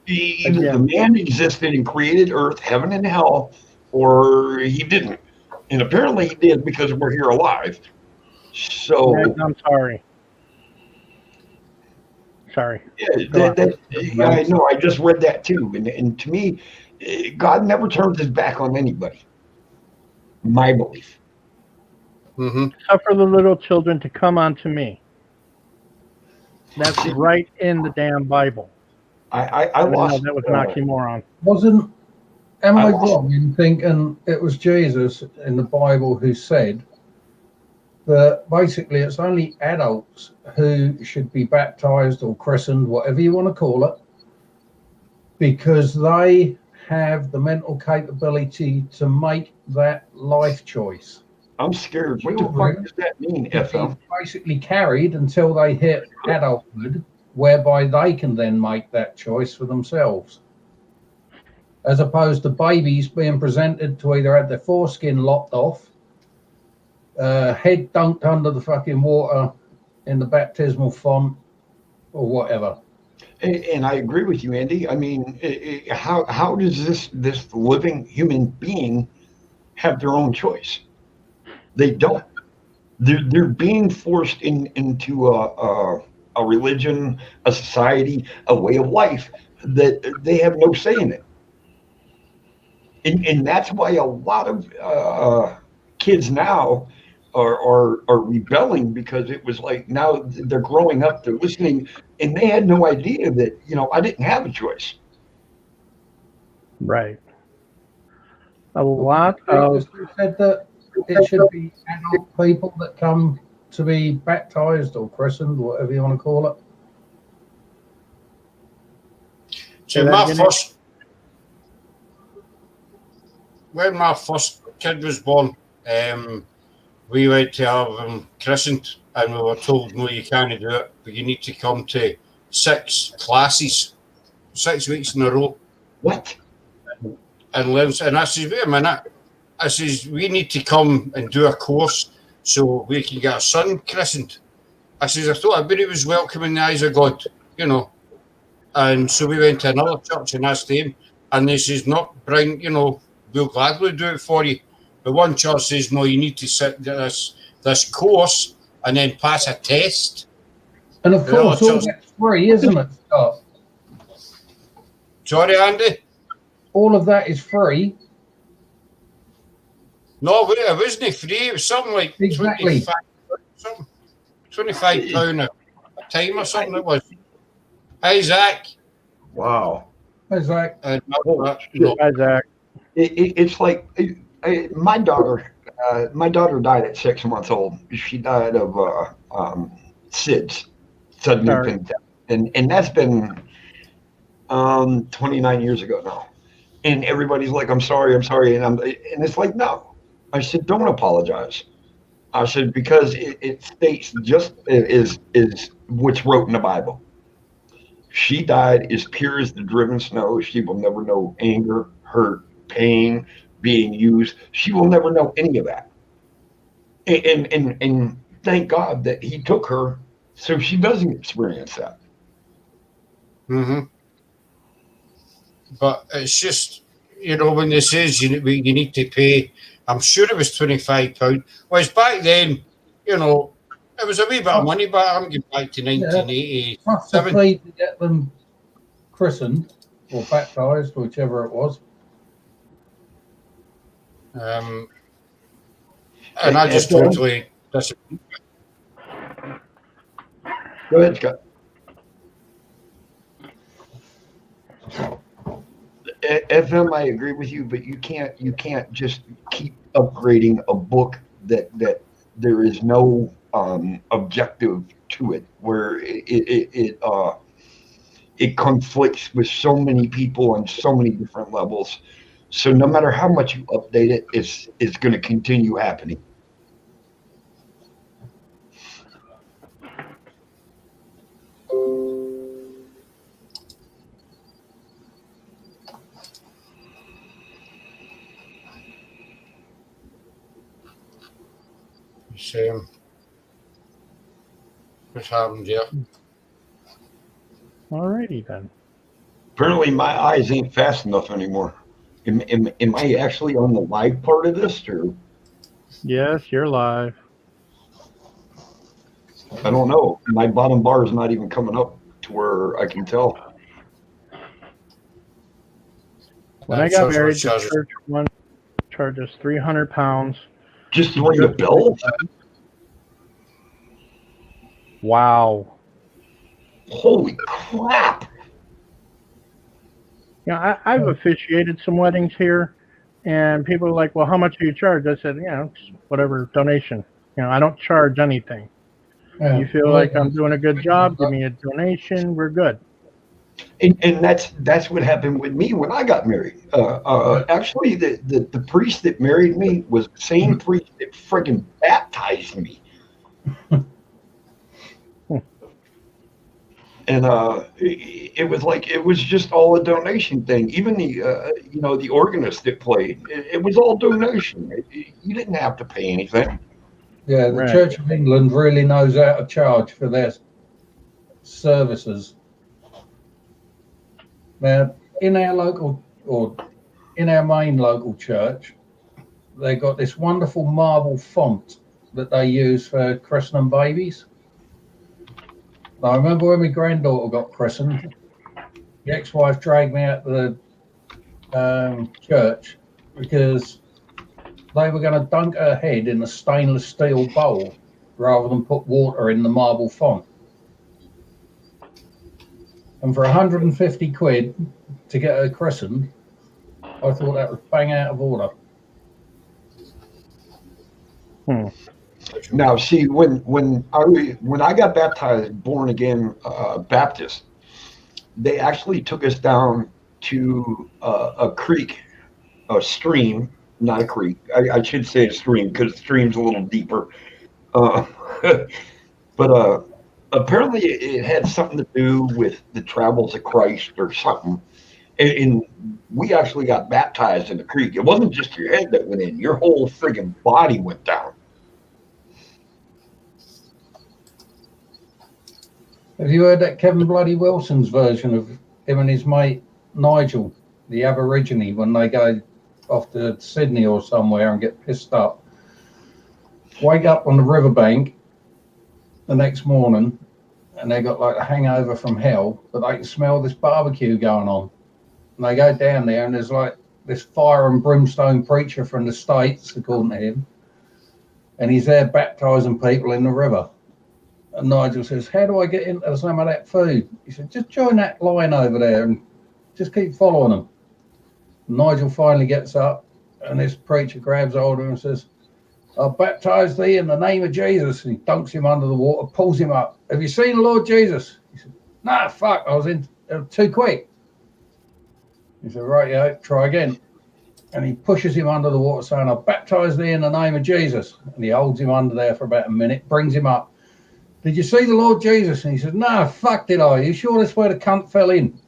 E: Either the man existed and created earth, heaven, and hell, or he didn't. And apparently he did because we're here alive. So
A: I'm sorry. Sorry.
E: Yeah, I know. I just read that too. And to me, God never turns his back on anybody. My belief.
B: Mm-hmm.
A: Suffer the little children to come unto me. That's right in the damn Bible.
E: I lost.
A: That was an oxymoron.
D: Am I wrong in thinking it was Jesus in the Bible who said that basically it's only adults who should be baptized or christened, whatever you want to call it, because they have the mental capability to make that life choice?
E: I'm scared. What the fuck does that mean, FM?
D: Basically carried until they hit adulthood, whereby they can then make that choice for themselves. As opposed to babies being presented to either have their foreskin lopped off, head dunked under the fucking water in the baptismal font, or whatever.
E: And I agree with you, Andy. I mean, how does this living human being have their own choice? They don't. They're being forced into a religion, a society, a way of life that they have no say in it. And that's why a lot of kids now are rebelling because it was like now they're growing up, they're listening, and they had no idea that I didn't have a choice.
A: Right. A lot of
D: Previously said that it should be adult people that come to be baptized or christened, whatever you want to call it.
B: So when my first kid was born, we went to have him christened, and we were told, no, you can't do it, but you need to come to 6 classes, 6 weeks in a row.
E: What?
B: And lives. And I says, wait a minute. I says, we need to come and do a course so we can get our son christened. I says, I thought everybody was welcome in the eyes of God, And so we went to another church and asked him, and they says, no, bring, we'll gladly do it for you. But one church says, no, you need to sit this course and then pass a test.
D: And of course, all that's free, isn't it, Scott?
B: Sorry, Andy?
D: All of that is free.
B: No, it wasn't free. It was something like
D: exactly.
B: £25 a time or something it was. Hey, Zach.
E: Wow.
D: Hey, Zach.
A: Hi, Zach.
E: It's like my daughter. My daughter died at 6 months old. She died of SIDS, sudden infant death, and that's been 29 years ago now. And everybody's like, I'm sorry, and it's like, no. I said, don't apologize. I said, because it states just is what's wrote in the Bible. She died as pure as the driven snow. She will never know anger, hurt, pain, being used. She will never know any of that. And thank God that he took her so she doesn't experience that.
B: Mm-hmm. But it's just, when they says you need to pay, I'm sure it was £25. Whereas back then, it was a wee bit of money, but I'm getting back to 1987.
D: Plus the fee to get them christened or baptized, whichever it was.
B: And I just totally disagree.
E: Go ahead, Scott. FM, I agree with you, but you can't just keep upgrading a book that there is no objective to it, where it conflicts with so many people on so many different levels. So no matter how much you update it, it's going to continue happening.
B: Same. What happened, yeah?
A: Alrighty then.
E: Apparently, my eyes ain't fast enough anymore. Am I actually on the live part of this, or?
A: Yes, you're live.
E: I don't know. My bottom bar is not even coming up to where I can tell.
A: When I got married, the church one charged us £300.
E: Just to ring the bell?
A: Wow.
E: Holy crap.
A: I've officiated some weddings here, and people are like, well, how much do you charge? I said, whatever, donation. I don't charge anything.
D: Yeah.
A: You feel like I'm doing a good job, give me a donation, we're good.
E: And that's what happened with me when I got married. Actually, the priest that married me was the same priest that friggin' baptized me. And it was just all a donation thing. Even the organist that played, it was all donation. You didn't have to pay anything.
D: Yeah, the Church of England really knows how to charge for their services. Now, in our main local church, they got this wonderful marble font that they use for christening babies. I remember when my granddaughter got christened, the ex-wife dragged me out to the church because they were going to dunk her head in a stainless steel bowl rather than put water in the marble font. And for 150 quid to get her christened, I thought that was bang out of order.
E: Now, see, when I got baptized, born again Baptist, they actually took us down to a creek, a stream, not a creek. I should say a stream because the stream's a little deeper. But apparently it had something to do with the travels of Christ or something. And we actually got baptized in the creek. It wasn't just your head that went in; your whole friggin' body went down.
D: Have you heard that Kevin Bloody Wilson's version of him and his mate Nigel, the Aborigine, when they go off to Sydney or somewhere and get pissed up, wake up on the riverbank the next morning and they got like a hangover from hell, but they can smell this barbecue going on. And they go down there and there's like this fire and brimstone preacher from the States, according to him, and he's there baptizing people in the river. And Nigel says, how do I get into some of that food? He said, just join that line over there and just keep following them. And Nigel finally gets up and this preacher grabs hold of him and says, I'll baptize thee in the name of Jesus. And he dunks him under the water, pulls him up. Have you seen the Lord Jesus? He said, nah, fuck, I was in too quick. He said, right, yeah, try again. And he pushes him under the water saying, I'll baptize thee in the name of Jesus. And he holds him under there for about a minute, brings him up. Did you see the Lord Jesus? And he said, no, fuck did I? You sure that's where the cunt fell in?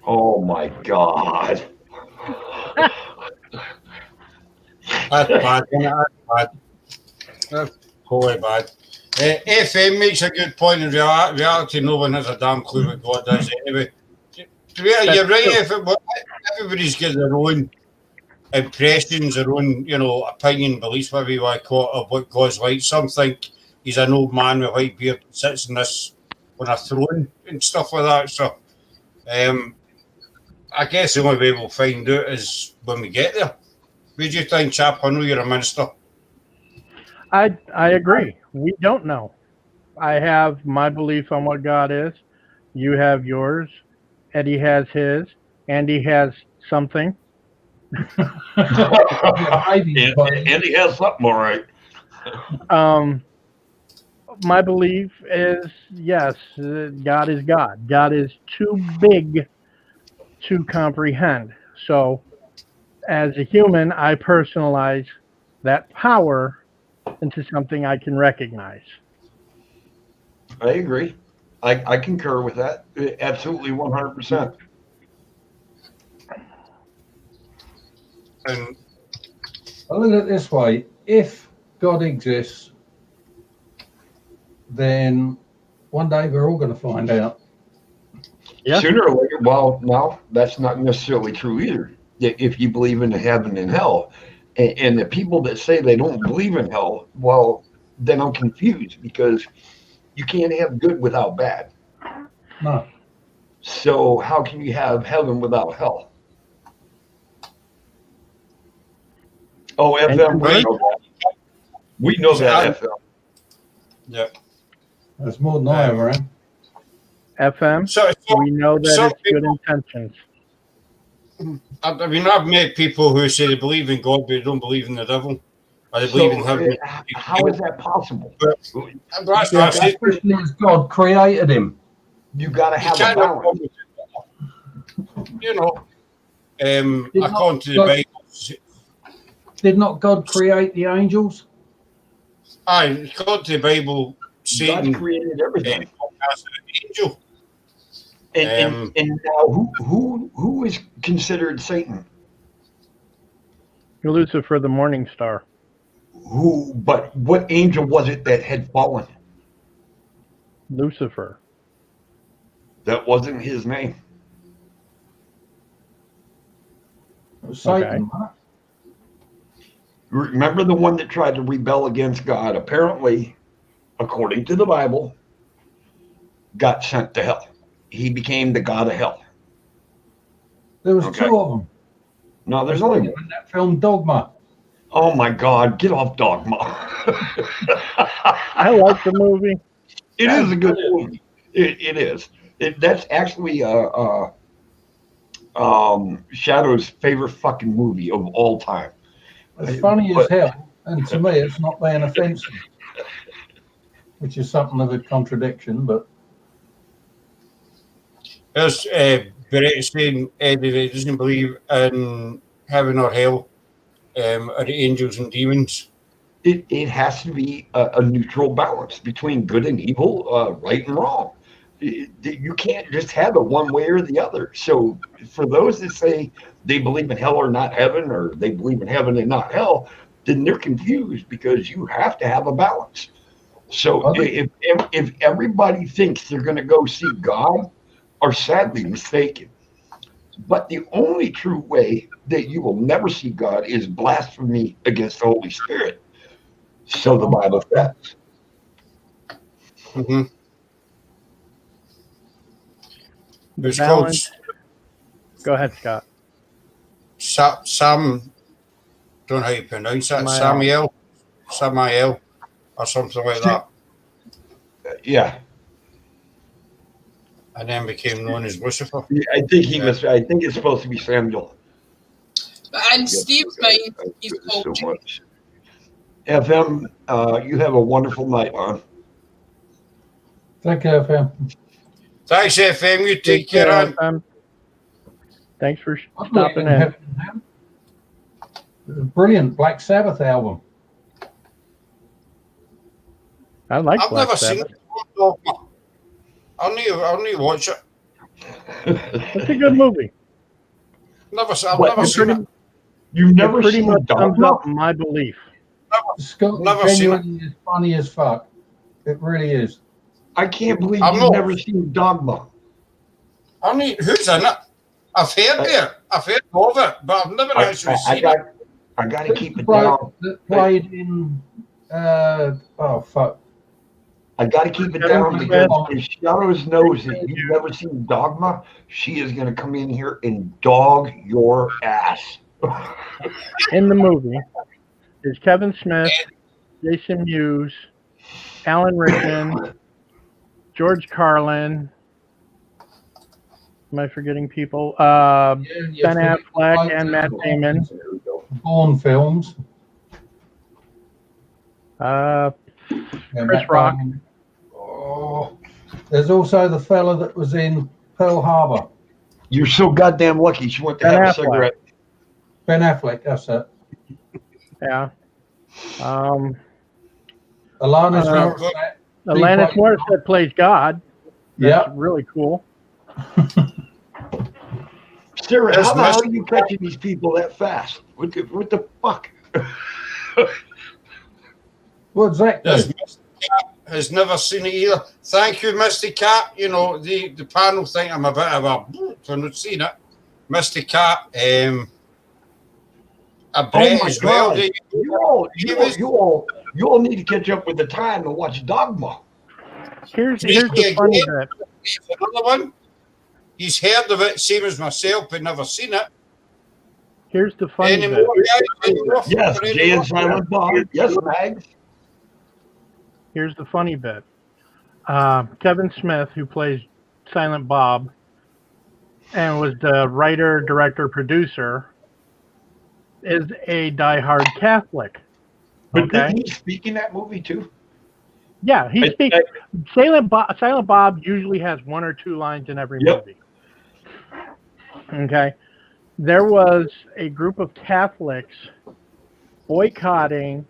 E: Oh my God.
B: That's bad. That's bad. That's totally bad. FM makes a good point. In reality, no one has a damn clue what God does anyway. You're right. Everybody's got their own impressions, their own, opinion, beliefs, whatever you want to call it, of what God's like. Some think he's an old man with white beard, sits on a throne and stuff like that. So, I guess the only way we'll find out is when we get there. What do you think, chap? I know you're a minister.
A: I agree. We don't know. I have my belief on what God is. You have yours. Eddie has his. Andy has something.
E: Andy has something, all right.
A: My belief is, yes, God is God. God is too big to comprehend. So, as a human, I personalize that power into something I can recognize.
E: I agree. I concur with that. Absolutely 100%.
B: And
D: I look at it this way. If God exists, then one day we're all going to find out.
A: Yeah.
E: Sooner or later, well, no, that's not necessarily true either. If you believe in heaven and hell, and the people that say they don't believe in hell, well, then I'm confused because you can't have good without bad.
D: No.
E: So how can you have heaven without hell? Oh, FM, we know that FM.
B: Yeah.
D: That's more than I ever am.
A: FM,
B: So
A: we know that it's good intentions.
B: I mean, I've met people who say they believe in God, but they don't believe in the devil. Or they believe in heaven.
E: How is that possible?
B: That's what I say.
D: Especially as God created him.
E: You got to have a balance.
B: According to the Bible.
D: Did not God create the angels?
B: Aye, according to the Bible, Satan
E: God created everything.
B: As an angel.
E: And now, who is considered Satan?
A: Lucifer, the morning star.
E: But what angel was it that had fallen?
A: Lucifer.
E: That wasn't his name.
D: It was Satan.
A: Okay.
E: Remember the one that tried to rebel against God? Apparently, according to the Bible, got sent to hell. He became the god of hell.
D: There was two of them.
E: No, there's only one.
D: In that film Dogma.
E: Oh my God, get off Dogma.
A: I like the movie.
E: It is a good movie. It is. That's actually Shadow's favorite fucking movie of all time.
D: It's funny as hell, and to me, it's not being offensive, which is something of a contradiction. But
B: There's Brett saying Eddie that doesn't believe in heaven or hell, or the angels and demons.
E: It has to be a neutral balance between good and evil, right and wrong. You can't just have it one way or the other. So for those that say they believe in hell or not heaven, or they believe in heaven and not hell, then they're confused because you have to have a balance. So if everybody thinks they're going to go see God, are sadly mistaken. But the only true way that you will never see God is blasphemy against the Holy Spirit. So the Bible says.
B: Mm-hmm.
A: The
B: It's called
A: balance. Go ahead, Scott.
B: Sam. Don't know how you pronounce that. Samael, or something like that.
E: Yeah.
B: And then became known as Lucifer.
E: I think he must. I think it's supposed to be Samuel.
C: But in Steve's mind, he's called
E: so much. FM, you have a wonderful night, man.
D: thank you, FM.
B: Thanks, FM. You take care.
A: FM. Thanks for stopping in.
D: It was a brilliant Black Sabbath album.
A: I like
B: I've
A: Black
B: never
A: Sabbath.
B: seen it. I'll need to watch it.
A: It's a good movie.
B: I've never seen it.
E: You've never
A: Pretty
E: seen
A: much sums
E: Dogma?
A: up my belief.
D: Scott
B: Never seen it.
D: genuinely is funny as fuck. It really is.
E: I can't believe
B: I'm
E: you've
B: not-
E: never seen Dogma.
B: Who's in it? I've heard it. I've heard of it, but I've never actually seen it.
E: I got to keep it
D: Bloke
E: down.
D: that played in oh fuck.
E: I got to keep it down because if Shadows knows that you've never seen Dogma, she is going to come in here and dog your ass.
A: In the movie is Kevin Smith, Jason Mewes, Alan Rickman, George Carlin. Am I forgetting people? Ben Affleck and Matt Damon.
D: Bourne films.
A: Chris Rock.
D: Oh, there's also the fella that was in Pearl Harbor.
E: You're so goddamn lucky she went to
A: Ben
E: have a
A: Affleck.
E: cigarette.
D: Ben Affleck, that's it.
A: Yeah.
D: Alanis
A: Uh,
D: Morissette.
A: Alanis Morissette plays God. That's
D: Yeah.
A: really cool.
E: Sarah,
B: There's
E: how the hell
B: must-
E: are you catching these people that fast? What the fuck?
D: What's that do?
B: Yes, Mr. Cat has never seen it either. Thank you, Mr. Cat. You know, the panel think I'm a bit of a for not seeing it. Mr. Cat, a Brett as well.
E: God. You all need to catch up with the time and watch Dogma.
A: Here's the funny bit.
B: Another one. He's heard of it, same as myself, but never seen it.
A: Here's the funny
B: Any
A: bit.
B: more?
E: Yes, Jay and Silent Bob. Yes, Mags.
A: Here's the funny bit. Kevin Smith, who plays Silent Bob, and was the writer, director, producer, is a diehard Catholic.
E: But
A: Okay.
E: didn't he speak in that movie too?
A: Yeah, he speaks. Silent Bob usually has one or two lines in every
E: Yep.
A: movie. Okay. There was a group of Catholics boycotting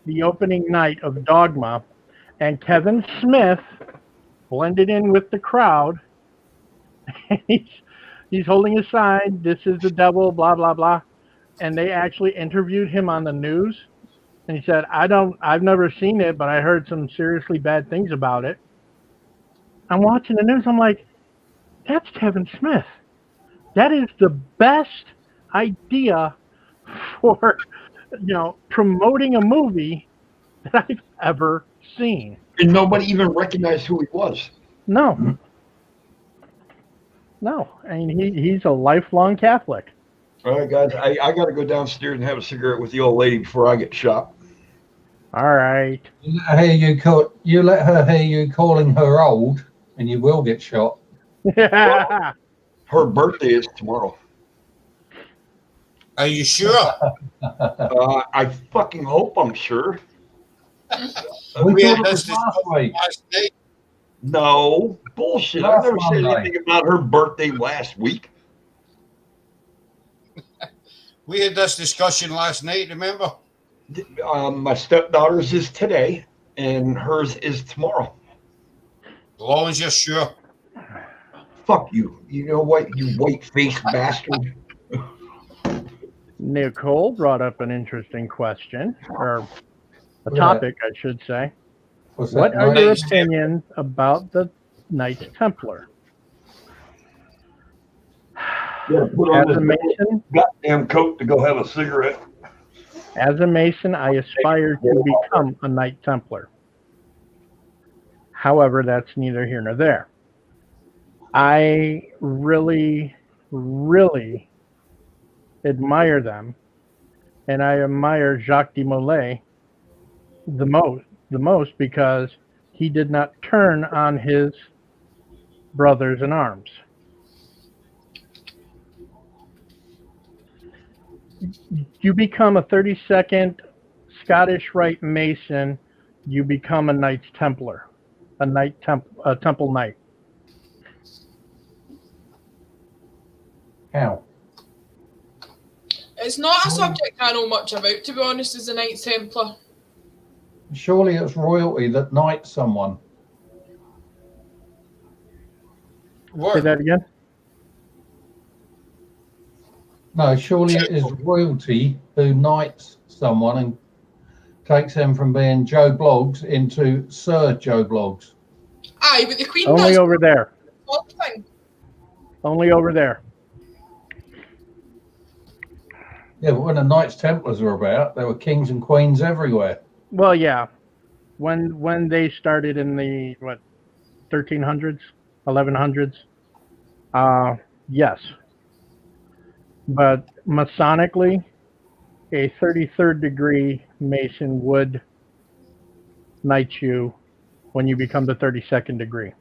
A: the opening night of Dogma, and Kevin Smith blended in with the crowd. He's holding a sign, "This is the devil," blah blah blah, and they actually interviewed him on the news, and he said, "I've never seen it, but I heard some seriously bad things about it." I'm watching the news. I'm like, "That's Kevin Smith. That is the best idea for, promoting a movie that I've ever seen."
E: And nobody even recognized who he was.
A: No. I mean, he's a lifelong Catholic.
E: All right, guys. I got to go downstairs and have a cigarette with the old lady before I get shot.
A: All right.
D: You let her hear you calling her old, and you will get shot.
E: Her birthday is tomorrow.
B: Are you sure?
E: I fucking hope I'm sure.
D: We
B: had
D: thought it
B: this
D: was last week.
B: last night.
E: No, bullshit. I
D: Last
E: never said
D: Monday.
E: anything about her birthday last week.
B: We had this discussion last night, remember?
E: My stepdaughter's is today, and hers is tomorrow.
B: As long as you're sure.
E: Fuck you. You know what, you white-faced bastard?
A: Nicole brought up an interesting question, or a
D: Yeah.
A: topic, I should say.
D: Was
A: What
D: that
A: are
D: night?
A: your opinions about the Knights Templar?
E: Yeah, put on
A: As a
E: this
A: Mason,
E: goddamn coat to go have a cigarette.
A: as a Mason, I aspire to become a Knight Templar. However, that's neither here nor there. I really, really admire them, and I admire Jacques de Molay the most because he did not turn on his brothers in arms. You become a 32nd Scottish Rite Mason, you become a Knights Templar, a Temple Knight.
D: How?
C: It's not a subject I know much about, to be honest, as a Knights Templar.
D: Surely it's royalty that knights someone.
A: Say
B: What?
A: that again?
D: No, surely it is royalty who knights someone and takes them from being Joe Bloggs into Sir Joe Bloggs.
C: Aye, but the Queen
A: Only
C: does
A: over there.
C: something.
A: Only over there.
D: Yeah, but when the Knights Templars were about, there were kings and queens everywhere.
A: Well, yeah. When they started in the 1300s, 1100s, yes. But Masonically, a 33rd degree Mason would knight you when you become the 32nd degree.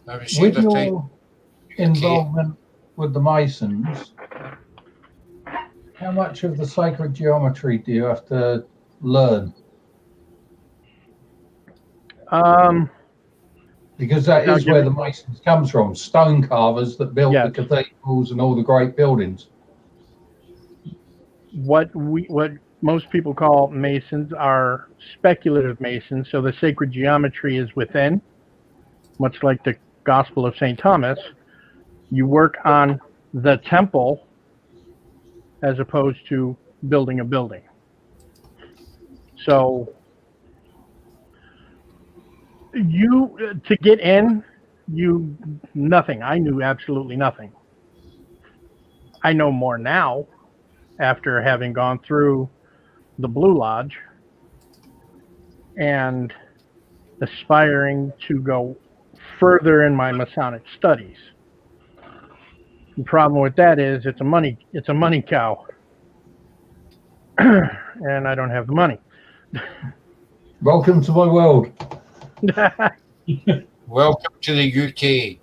B: Have you seen
D: With
B: the
D: your
B: time?
D: involvement with the Masons, how much of the sacred geometry do you have to learn? Because that
A: Now
D: is where the Masons comes from, stone carvers that built
A: Yes.
D: the cathedrals and all the great buildings.
A: What most people call Masons are speculative Masons, so the sacred geometry is within, much like the Gospel of St. Thomas. You work on the temple as opposed to building a building. So to get in, nothing. I knew absolutely nothing. I know more now after having gone through the Blue Lodge and aspiring to go further in my Masonic studies. The problem with that is it's a money cow. And I don't have the money.
D: Welcome to my world.
B: Welcome to the UK.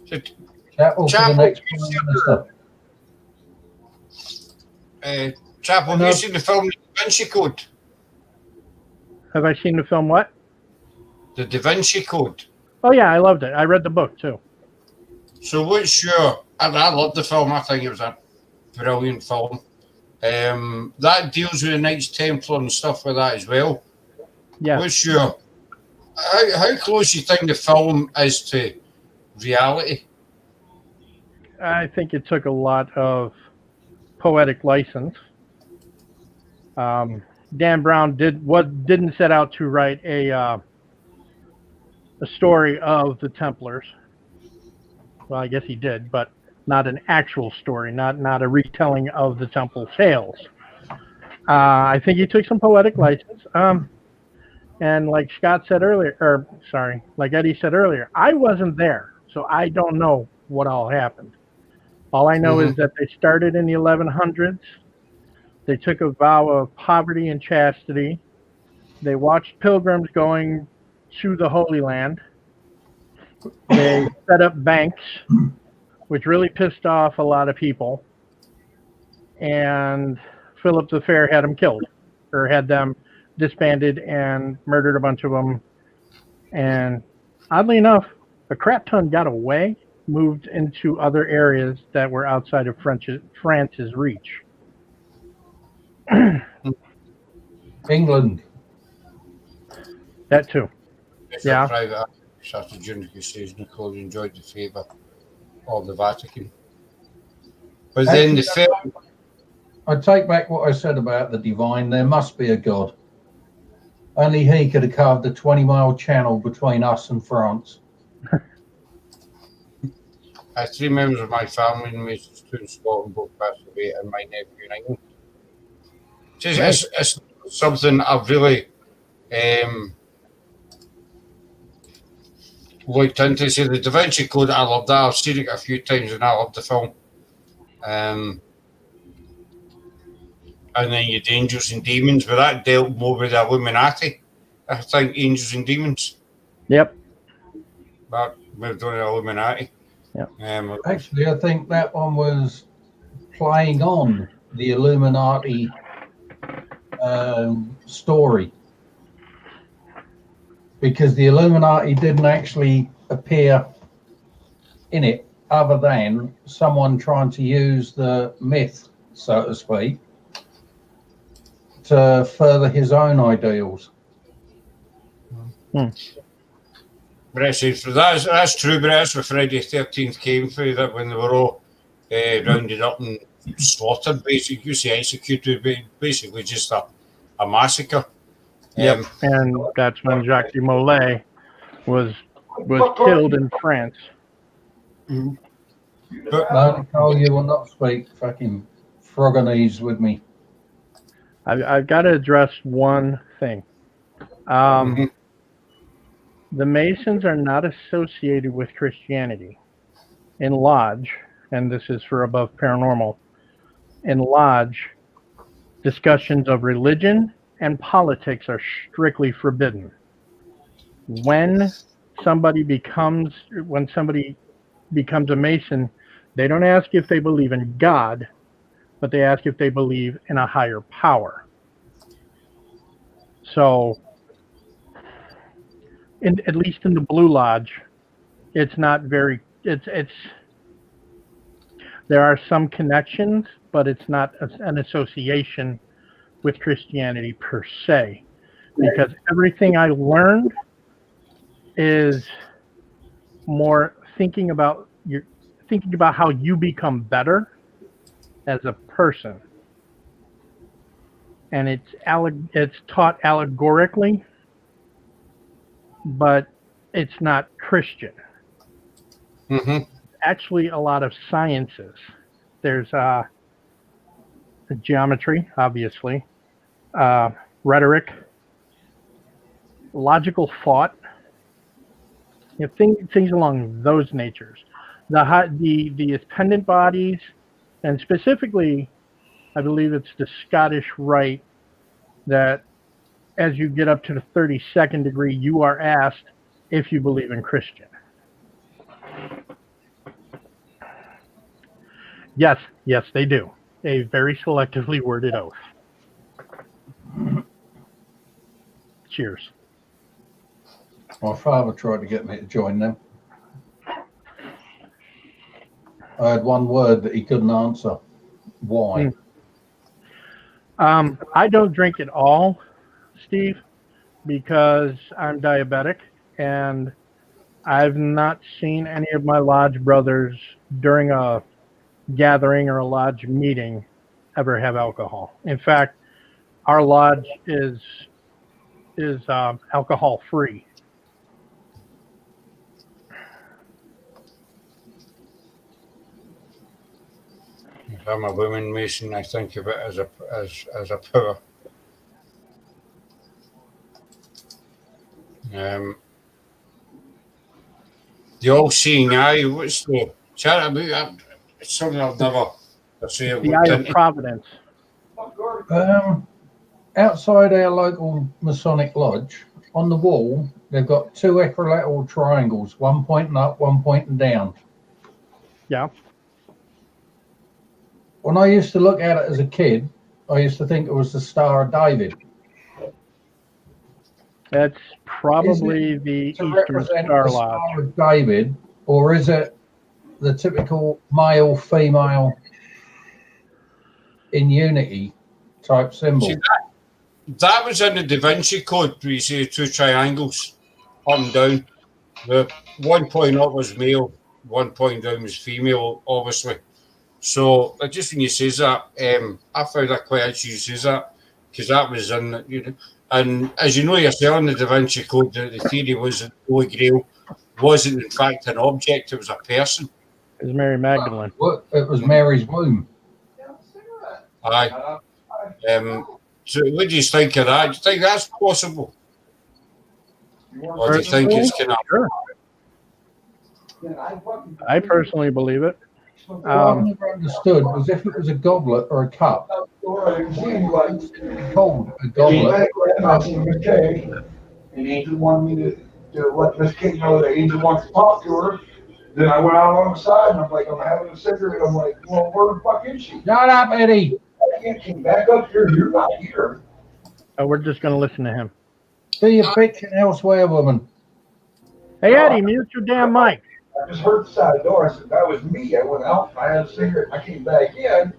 B: So,
D: Chapel for the
B: Chapel,
D: next
B: you
D: Prime
B: seen
D: Minister.
B: Chapel, have you seen the film The Da Vinci Code?
A: Have I seen the film what?
B: The Da Vinci Code.
A: Oh yeah, I loved it. I read the book too.
B: So what's your... I loved the film. I think it was a brilliant film. That deals with the Knights Templar and stuff like that as well.
A: Yeah.
B: What's your... How close do you think the film is to reality?
A: I think it took a lot of poetic license. Dan Brown didn't set out to write a story of the Templars. Well, I guess he did, but not an actual story, not a retelling of the Temple tales. I think he took some poetic license. And like Scott said earlier, or sorry, like Eddie said earlier, I wasn't there, so I don't know what all happened. All I know is that they started in the 1100s. They took a vow of poverty and chastity. They watched pilgrims going to the Holy Land. They set up banks, which really pissed off a lot of people. And Philip the Fair had them killed, or had them disbanded and murdered a bunch of them. And oddly enough, a crap ton got away, moved into other areas that were outside of France's reach.
D: England.
A: That too. Yeah.
B: Private started during the Crusades. Napoleon enjoyed the favour of the Vatican. But then the fair.
D: I take back what I said about the divine. There must be a God. Only he could have carved a 20-mile channel between us and France.
B: I have 3 members of my family in Masons, 2 in Scotland, both passed away, and my nephew in England. It's something I've really looked into. See, the Da Vinci Code, I love that. I've seen it a few times and I love the film. And then you had Angels and Demons, but that dealt more with the Illuminati. I think Angels and Demons.
A: Yep.
B: But moved on to Illuminati.
A: Yep.
D: Actually, I think that one was playing on the Illuminati story, because the Illuminati didn't actually appear in it, other than someone trying to use the myth, so to speak, to further his own ideals.
B: But that's true, but that's where Friday the 13th came through, that when they were all rounded up and slaughtered, basically, you say executed, basically just a massacre.
A: Yep. And that's when Jacques de Molay was killed in France.
B: But
D: No, Nicole, you will not speak fucking Froganese with me.
A: I've got to address one thing. The Masons are not associated with Christianity. In Lodge, and this is for Above Paranormal, in Lodge, discussions of religion and politics are strictly forbidden. When somebody becomes a Mason, they don't ask if they believe in God, but they ask if they believe in a higher power. So, at least in the Blue Lodge, it's not very. It's. There are some connections, but it's not an association with Christianity per se, because everything I learned is more thinking about how you become better as a person, and it's taught allegorically, but it's not Christian. Actually, a lot of sciences. There's geometry, obviously, rhetoric, logical thought, things along those natures. The ascendant bodies, and specifically, I believe it's the Scottish Rite, that as you get up to the 32nd degree, you are asked if you believe in Christian. Yes, they do. A very selectively worded oath. Cheers.
D: My father tried to get me to join them. I had one word that he couldn't answer. Why?
A: I don't drink at all, Steve, because I'm diabetic, and I've not seen any of my lodge brothers during a gathering or a lodge meeting ever have alcohol. In fact, our lodge is alcohol free.
B: if I'm a woman Mason, I think of it as a power. The all-seeing eye. What's the chat about? It's something I've never. I say I've
A: The
B: looked
A: Eye of
B: into.
A: Providence.
D: Outside our local Masonic lodge, on the wall, they've got two equilateral triangles, one pointing up, one pointing down.
A: Yeah.
D: When I used to look at it as a kid, I used to think it was the Star of David.
A: That's probably the
D: To
A: Eastern
D: represent
A: Star
D: the
A: Lodge.
D: Star of David, or is it the typical male female in unity type symbol?
B: See, that was in the Da Vinci Code, where you see two triangles up and down. The one point up was male, one point down was female, obviously. So just when you say that, I found that quite interesting you say that, because that was in, and as you know yourself in the Da Vinci Code, the theory was that the Holy Grail wasn't in fact an object, it was a person.
A: It was Mary Magdalene.
D: It was Mary's womb.
B: Aye. So what do you think of that? Do you think that's possible? Or do you think it's kind of...
A: Sure. I personally believe it.
D: What I've never understood was if it was a goblet or a cup. Called a goblet.
F: And Angel wanted me to let Miss Kate know that Angel wants to talk to her. Then I went out on the side and I'm like, I'm having a cigarette. I'm like, well, where the fuck is she?
D: Shut up, Eddie.
F: I can't come back up here. You're not here.
A: Oh, we're just going to listen to him.
D: Do your bitching elsewhere, woman.
A: Hey, Eddie, mute your damn mic.
F: I just heard the side door. I said, that was me. I went out, I had a cigarette, I came back in.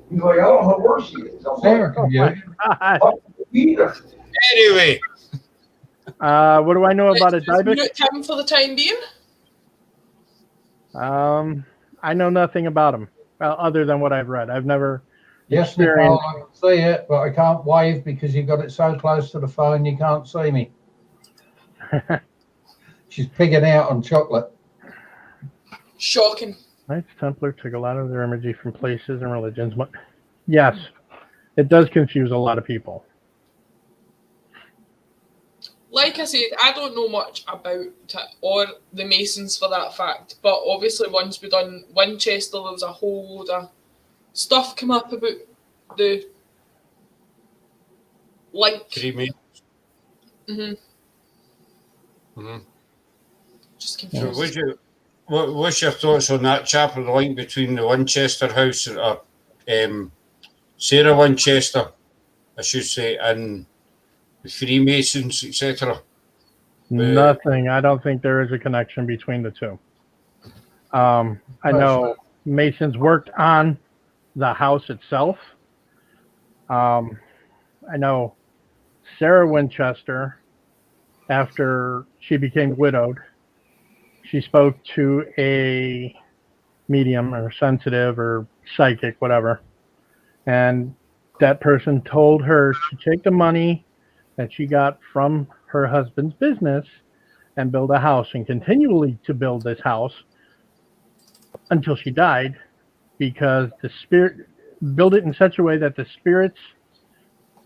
F: He's like, I don't know where she is. I'm
D: Sarah,
F: like,
D: can you?
F: either.
B: Anyway.
A: What do I know about it,
C: Let's
A: Dybic?
C: mute him for the time being.
A: I know nothing about him other than what I've read. I've never
D: Yes, Nicole, I can see it, but I can't wave because you've got it so close to the phone you can't see me. She's pigging out on chocolate.
C: Shocking.
A: Knights Templar took a lot of their imagery from places and religions. Yes, it does confuse a lot of people.
C: Like I said, I don't know much about it or the Masons for that fact, but obviously once we done Winchester, there was a whole load of stuff come up about the link.
B: Mm-hmm.
C: Just
B: So
C: confused.
B: what's your thoughts on that chapter, the link between the Winchester house, or Sarah Winchester, I should say, and the Freemasons, etc.?
A: Nothing. I don't think there is a connection between the two. I know Masons worked on the house itself. I know Sarah Winchester, after she became widowed, she spoke to a medium or sensitive or psychic, whatever. And that person told her to take the money that she got from her husband's business and build a house, and continually to build this house until she died, because the spirit build it in such a way that the spirits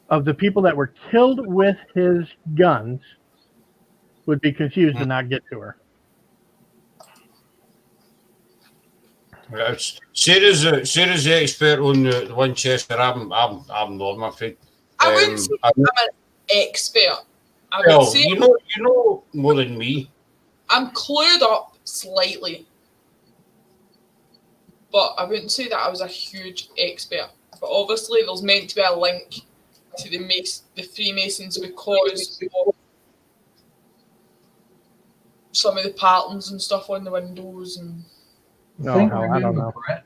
A: of the people that were killed with his guns would be confused and not get to her.
B: Sarah's the expert on the Winchester. I'm not, I'm afraid.
C: I wouldn't say I'm an expert. I would
B: Well,
C: say
B: you know more than me.
C: I'm clued up slightly, but I wouldn't say that I was a huge expert. But obviously, there's meant to be a link to the Freemasons because of some of the patterns and stuff on the windows. And
D: The thing to remember, Brett,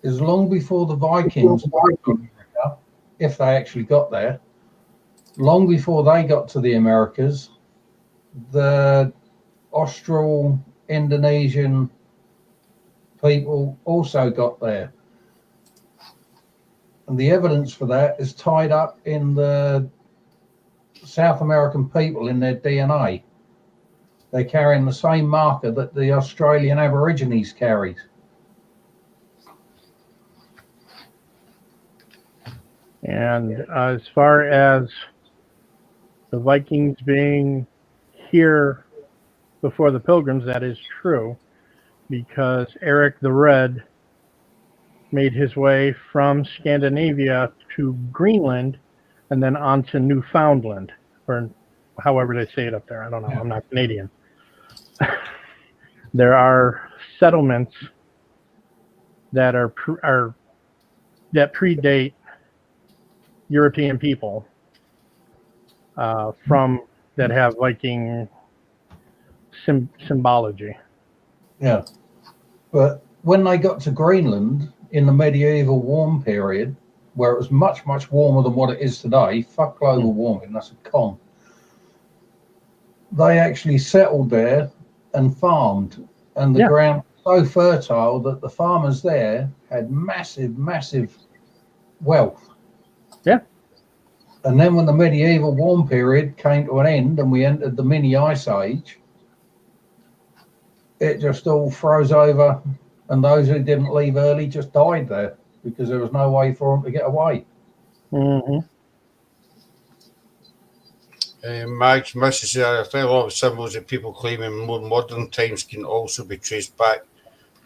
D: is long before the Vikings, if they actually got there, long before they got to the Americas, the Austral Indonesian people also got there. And the evidence for that is tied up in the South American people in their DNA. They're carrying the same marker that the Australian Aborigines carried.
A: And as far as the Vikings being here before the Pilgrims, that is true, because Eric the Red made his way from Scandinavia to Greenland and then on to Newfoundland, or however they say it up there. I don't know. I'm not Canadian. There are settlements that that predate European people from that have Viking symbology.
D: Yeah. But when they got to Greenland in the medieval warm period, where it was much, much warmer than what it is today, fuck global warming, that's a con. They actually settled there and farmed, and the ground was so fertile that the farmers there had massive, massive wealth.
A: Yeah.
D: And then when the medieval warm period came to an end and we entered the mini ice age, it just all froze over, and those who didn't leave early just died there because there was no way for them to get away.
A: Mm-hmm.
B: Max misses I think a lot of symbols that people claim in more modern times can also be traced back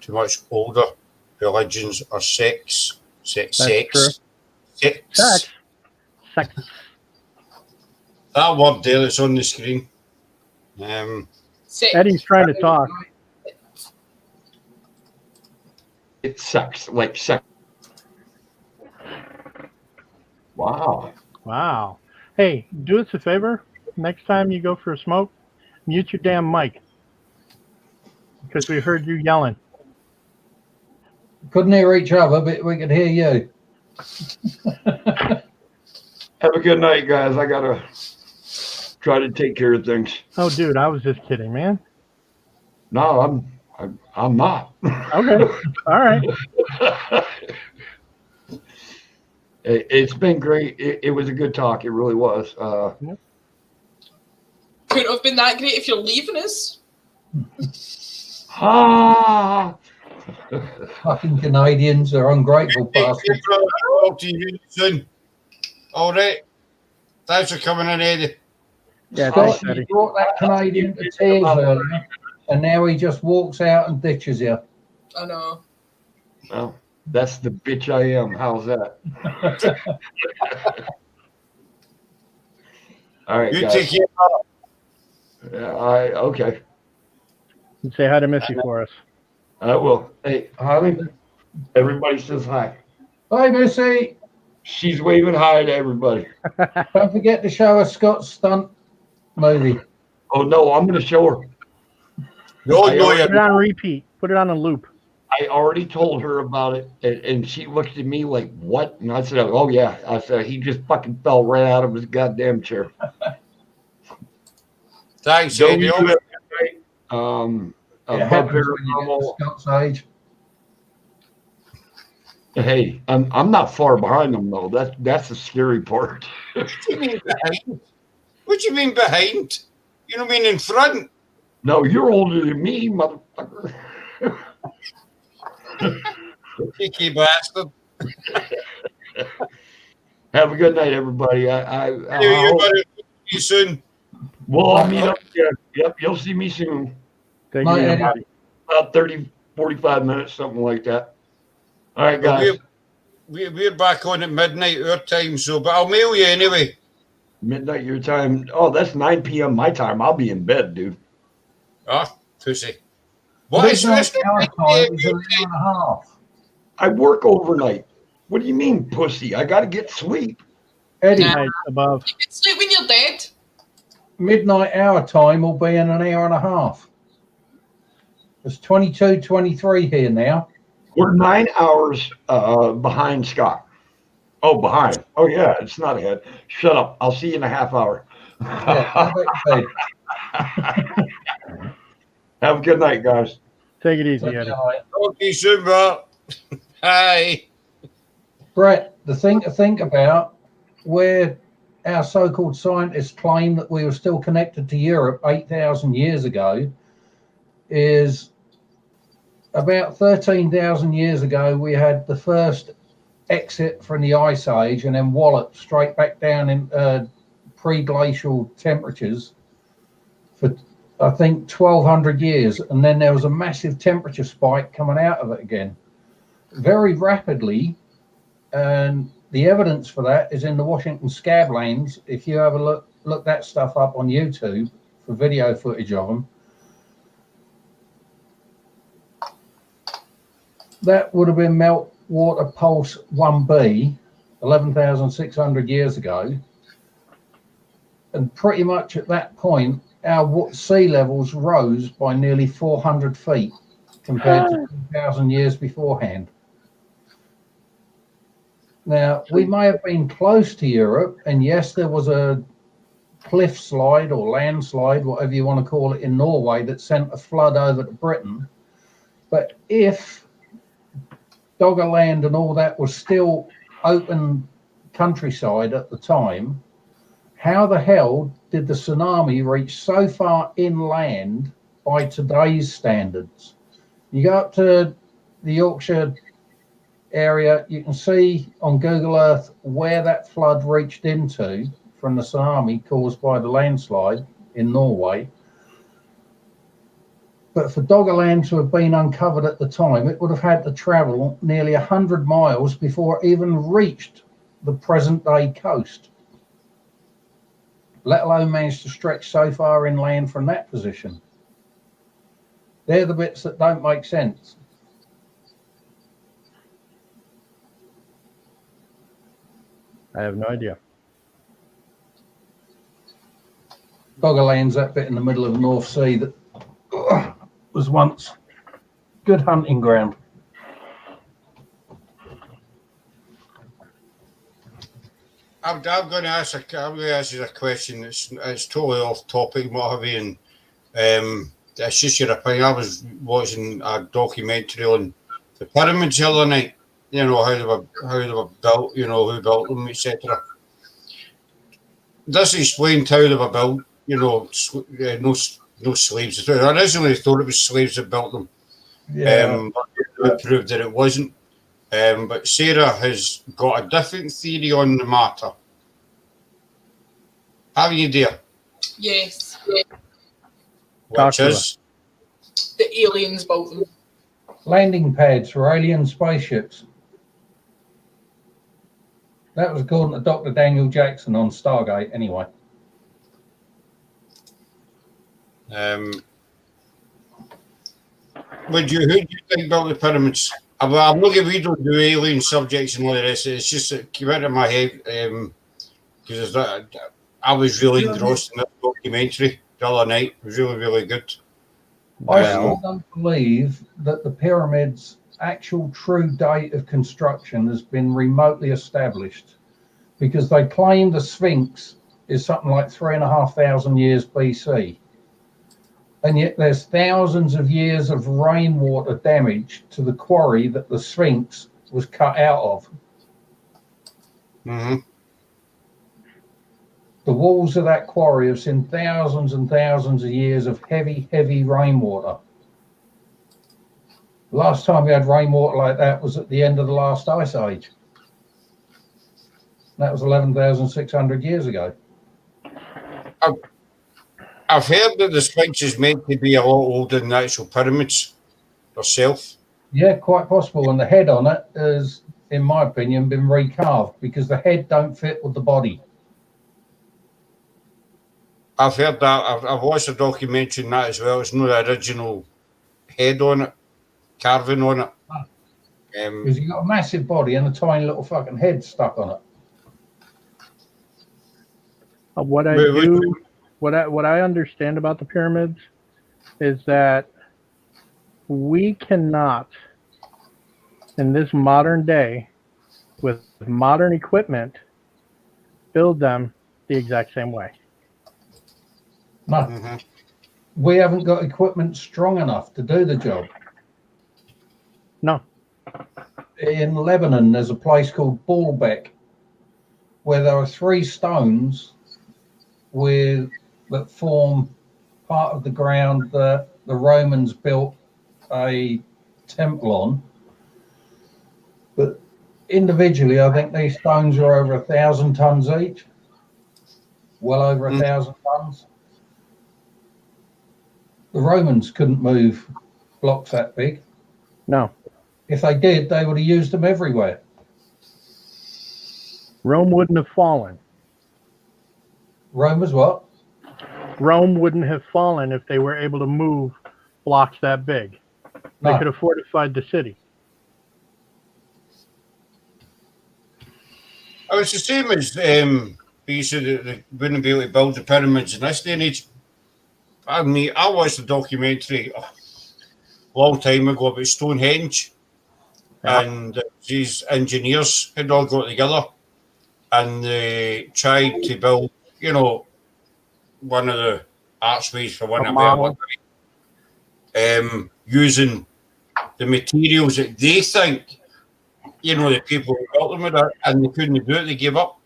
B: to much older religions or sects.
A: Sex.
B: That word there that's on the screen.
A: Eddie's trying to talk.
E: It's sex, like sex. Wow.
A: Wow. Hey, do us a favor. Next time you go for a smoke, mute your damn mic. Because we heard you yelling.
D: Couldn't hear each other, but we could hear you.
E: Have a good night, guys. I gotta try to take care of things.
A: Oh, dude, I was just kidding, man.
E: No, I'm not.
A: Okay. All right.
E: It's been great. It was a good talk. It really was.
C: Couldn't have been that great if you're leaving us.
D: Fucking Canadians are ungrateful bastards.
B: Talk to you soon. All right. Thanks for coming in, Eddie.
A: Yeah,
D: Scott,
A: thanks, Eddie.
D: you brought that Canadian to tears earlier, and now he just walks out and ditches you.
C: I know.
E: Well, that's the bitch I am. How's that? All right,
B: You
E: guys.
B: take care.
E: Okay.
A: And say hi to Missy for us.
E: I will. Hey, Holly. Everybody says hi.
D: Hi, Missy.
E: She's waving hi to everybody.
D: Don't forget to show us Scott's stunt movie.
E: Oh no, I'm going to show her.
B: No,
A: Put it on repeat. Put it on a loop.
E: I already told her about it, and she looked at me like, "What?" And I said, "Oh yeah." I said, "He just fucking fell right out of his goddamn chair."
B: Thanks,
E: Don't
B: Eddie.
E: you do it, right? Above Paranormal.
D: Scott's age.
E: Hey, I'm not far behind them though. That's the scary part.
B: What do you mean behind? What do you mean behind? You don't mean in front?
E: No, you're older than me, motherfucker.
B: Cheeky bastard.
E: Have a good night, everybody.
B: You better see you soon.
E: We'll meet up. Yeah, yep, you'll see me soon.
A: Take
D: Night,
A: it easy.
D: Eddie.
E: About 30, 45 minutes, something like that. All right, guys.
B: We're back on at midnight our time, so but I'll mail you anyway.
E: Midnight your time. Oh, that's 9 p.m. my time. I'll be in bed, dude.
B: Ah, pussy. What is
D: Midnight
B: this?
D: our time is an hour and a half.
E: I work overnight. What do you mean, pussy? I got to get sleep.
D: Eddie,
C: Nah.
A: Night above.
C: You can sleep when you're dead.
D: midnight our time will be in an hour and a half. It's 22:23 here now.
E: We're 9 hours behind Scott. Oh, behind. Oh, yeah, it's not ahead. Shut up. I'll see you in a half hour.
D: Yeah, go back to bed.
E: Have a good night, guys.
A: Take it easy,
D: Take
A: Eddie.
D: care, mate.
B: Talk to you soon, bro. Hi.
D: Brett, the thing to think about, where our so-called scientists claim that we were still connected to Europe 8,000 years ago, is about 13,000 years ago, we had the first exit from the ice age and then walloped straight back down in pre-glacial temperatures for, I think, 1,200 years. And then there was a massive temperature spike coming out of it again, very rapidly. And the evidence for that is in the Washington Scablands. If you have a look that stuff up on YouTube for video footage of them, that would have been meltwater pulse 1b 11,600 years ago, and pretty much at that point our sea levels rose by nearly 400 feet compared to 2,000 years beforehand. Now, we may have been close to Europe, and yes, there was a cliff slide or landslide, whatever you want to call it, in Norway that sent a flood over to Britain. But if Doggerland and all that was still open countryside at the time, how the hell did the tsunami reach so far inland by today's standards? You go up to the Yorkshire area, you can see on Google Earth where that flood reached into from the tsunami caused by the landslide in Norway. But for Doggerland to have been uncovered at the time, it would have had to travel nearly 100 miles before it even reached the present day coast, let alone managed to stretch so far inland from that position. They're the bits that don't make sense.
A: I have no idea.
D: Doggerland's that bit in the middle of the North Sea that was once good hunting ground.
B: I'm going to ask you a question. It's totally off topic, what have you, and it's just your opinion. I was watching a documentary on the pyramids the other night. You know how they were built. You know who built them, etc. This explained how they were built. You know, no slaves. I originally thought it was slaves that built them.
D: Yeah.
B: But it proved that it wasn't. But Sarah has got a different theory on the matter. Have you, dear?
C: Yes.
B: Which is?
C: The aliens built them.
D: Landing pads for alien spaceships. That was according to Dr. Daniel Jackson on Stargate, anyway.
B: Who do you think built the pyramids? I'm not going to don't do alien subjects and all the rest. It's just it came out of my head because I was really engrossed in that documentary the other night. It was really, really good.
D: I still don't believe that the pyramids' actual true date of construction has been remotely established, because they claim the Sphinx is something like 3,500 years BC. And yet there's thousands of years of rainwater damage to the quarry that the Sphinx was cut out of.
B: Mm-hmm.
D: The walls of that quarry have seen thousands and thousands of years of heavy, heavy rainwater. The last time we had rainwater like that was at the end of the last ice age. That was 11,600 years ago.
B: I've heard that the Sphinx is meant to be a lot older than the actual pyramids herself.
D: Yeah, quite possible. And the head on it has, in my opinion, been recarved because the head don't fit with the body.
B: I've heard that. I've watched a documentary on that as well. It's not the original head on it, carving on it.
D: Because you've got a massive body and a tiny little fucking head stuck on it.
A: What I understand about the pyramids is that we cannot, in this modern day, with modern equipment, build them the exact same way.
D: No.
B: Mm-hmm.
D: We haven't got equipment strong enough to do the job.
A: No.
D: In Lebanon, there's a place called Baalbek where there are 3 stones that form part of the ground that the Romans built a temple on. But individually, I think these stones are over 1,000 tons each. Well over 1,000 tons. The Romans couldn't move blocks that big.
A: No.
D: If they did, they would have used them everywhere.
A: Rome wouldn't have fallen.
D: Rome was what?
A: Rome wouldn't have fallen if they were able to move blocks that big. They
D: No.
A: could have fortified the city.
B: Oh, it's the same as you said that they wouldn't be able to build the pyramids in this day and age. I mean, I watched a documentary a long time ago about Stonehenge, and these engineers had all got together and they tried to build, you know, one of the archways, for one of a better word, using the materials that they think, you know, the people who built them with it, and they couldn't do it. They gave up.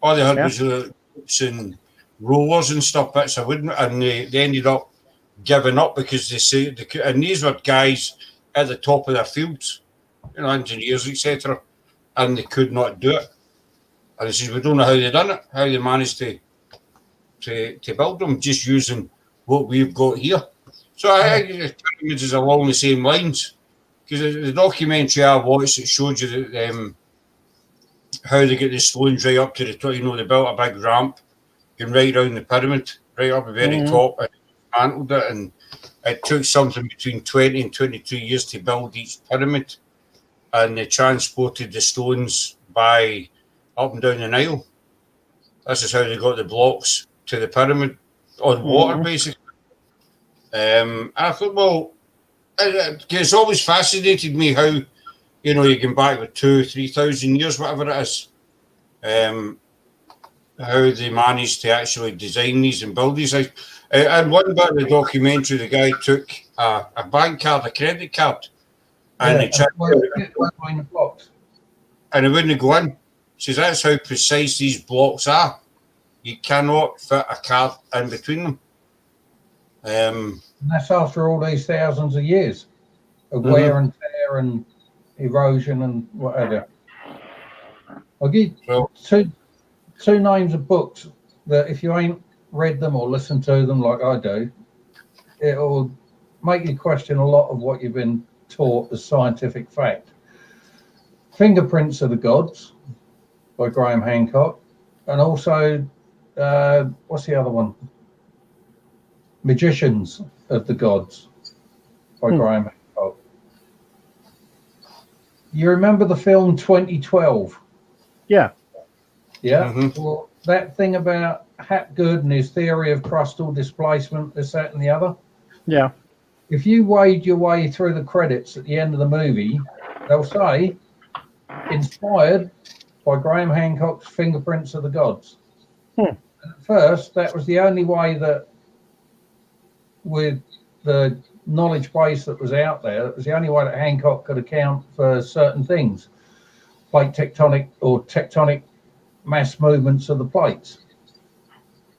B: All they had was ropes and rollers and stuff, bits of wood, and they ended up giving up because they say, and these were guys at the top of their fields, you know, engineers, etc., and they could not do it. And they says, we don't know how they done it, how they managed to build them, just using what we've got here. So I think pyramids is along the same lines, because the documentary I watched, it showed you that how they get the stones right up to the top. You know, they built a big ramp going right around the pyramid, right up the very top, and dismantled it. And it took something between 20 and 22 years to build each pyramid. And they transported the stones by up and down the Nile. This is how they got the blocks to the pyramid on water, basically. I thought, well, it's always fascinated me how, you know, you can back with 2,000-3,000 years, whatever it is, how they managed to actually design these and build these. And one bit of the documentary, the guy took a bank card, a credit card, and he checked
D: the blocks.
B: And it wouldn't go in. Says that's how precise these blocks are. You cannot fit a card in between them.
D: And that's after all these thousands of years of wear and tear and erosion and whatever. I'll give you two names of books that if you ain't read them or listened to them like I do, it'll make you question a lot of what you've been taught as scientific fact. Fingerprints of the Gods by Graham Hancock, and also what's the other one? Magicians of the Gods by Graham Hancock. You remember the film 2012?
A: Yeah.
D: Yeah. Well, that thing about Hapgood and his theory of crustal displacement, this, that, and the other.
A: Yeah.
D: If you wade your way through the credits at the end of the movie, they'll say, inspired by Graham Hancock's Fingerprints of the Gods. At first, that was the only way that, with the knowledge base that was out there, that was the only way that Hancock could account for certain things, plate tectonic or tectonic mass movements of the plates,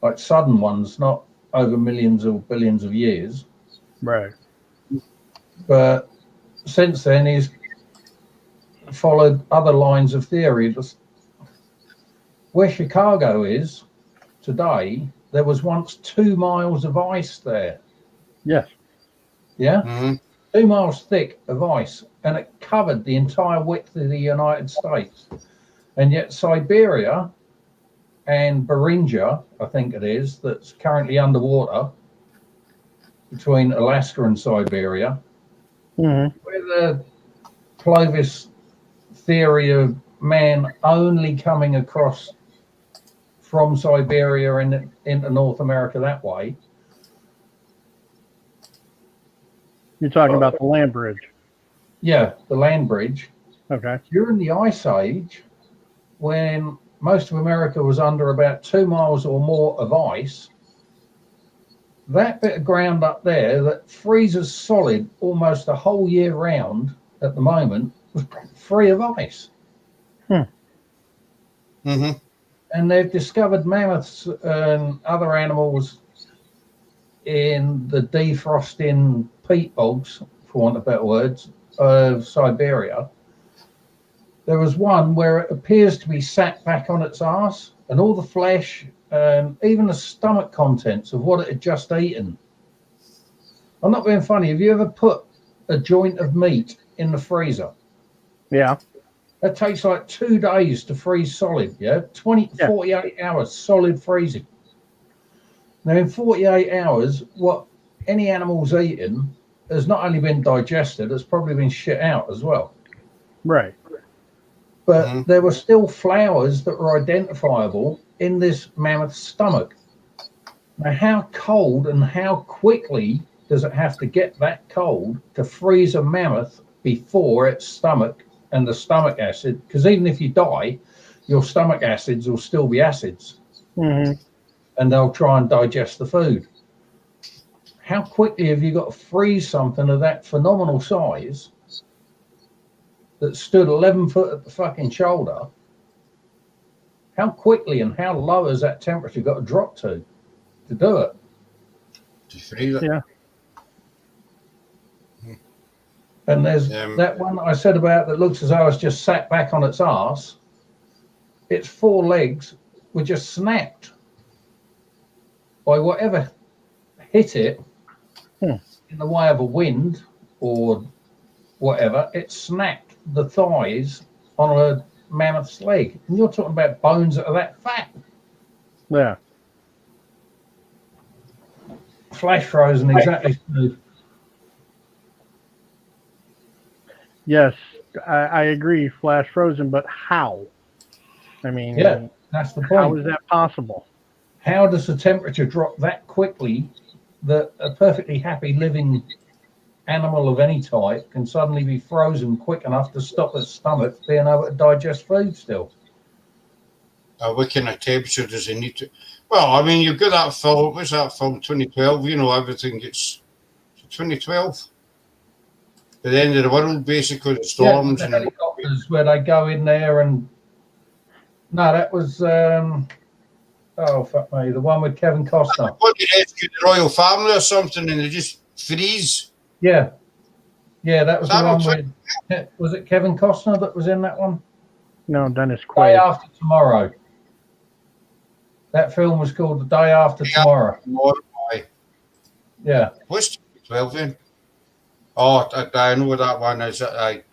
D: like sudden ones, not over millions or billions of years.
A: Right.
D: But since then, he's followed other lines of theory. Where Chicago is today, there was once 2 miles of ice there.
A: Yes.
D: Yeah? 2 miles thick of ice, and it covered the entire width of the United States. And yet Siberia and Beringia, I think it is, that's currently underwater between Alaska and Siberia, where the Clovis theory of man only coming across from Siberia and into North America that way.
A: You're talking about the land bridge.
D: Yeah, the land bridge.
A: Okay.
D: During the Ice Age, when most of America was under about 2 miles or more of ice, that bit of ground up there that freezes solid almost the whole year round at the moment was free of ice. And they've discovered mammoths and other animals in the defrosting peat bogs, for want of better words, of Siberia. There was one where it appears to be sat back on its arse, and all the flesh and even the stomach contents of what it had just eaten I'm not being funny. Have you ever put a joint of meat in the freezer?
A: Yeah.
D: That takes like 2 days to freeze solid, yeah? 48 hours solid freezing. Now, in 48 hours, what any animal's eaten has not only been digested, it's probably been shit out as well.
A: Right.
D: But there were still flowers that were identifiable in this mammoth's stomach. Now, how cold and how quickly does it have to get that cold to freeze a mammoth before its stomach and the stomach acid? Because even if you die, your stomach acids will still be acids,
A: Mm-hmm.
D: and they'll try and digest the food. How quickly have you got to freeze something of that phenomenal size that stood 11 foot at the fucking shoulder? How quickly and how low has that temperature got to drop to do it?
B: To freeze it.
A: Yeah.
D: And there's that one I said about that looks as though it's just sat back on its arse. Its 4 legs were just snapped by whatever hit it in the way of a wind or whatever. It snapped the thighs on a mammoth's leg. And you're talking about bones that are that fat.
A: Yeah.
D: Flash frozen, exactly.
A: Yes, I agree. Flash frozen, but how? I mean,
D: Yeah, that's the point.
A: How is that possible?
D: How does the temperature drop that quickly that a perfectly happy living animal of any type can suddenly be frozen quick enough to stop its stomach being able to digest food still?
B: What kind of temperature does it need to? Well, I mean, you've got that film. What's that film? 2012. You know, everything gets 2012. At the end of the world, basically, the storms
D: the
B: and
D: helicopters where they go in there and no, that was oh fuck me, the one with Kevin Costner.
B: What, they rescue the royal family or something, and they just freeze.
D: Yeah, that was the one with. Was it Kevin Costner that was in that one?
A: No, Dennis Quaid.
D: Day After Tomorrow. That film was called The Day After Tomorrow. Yeah.
B: What's 12 then? Oh, I know what that one is. Day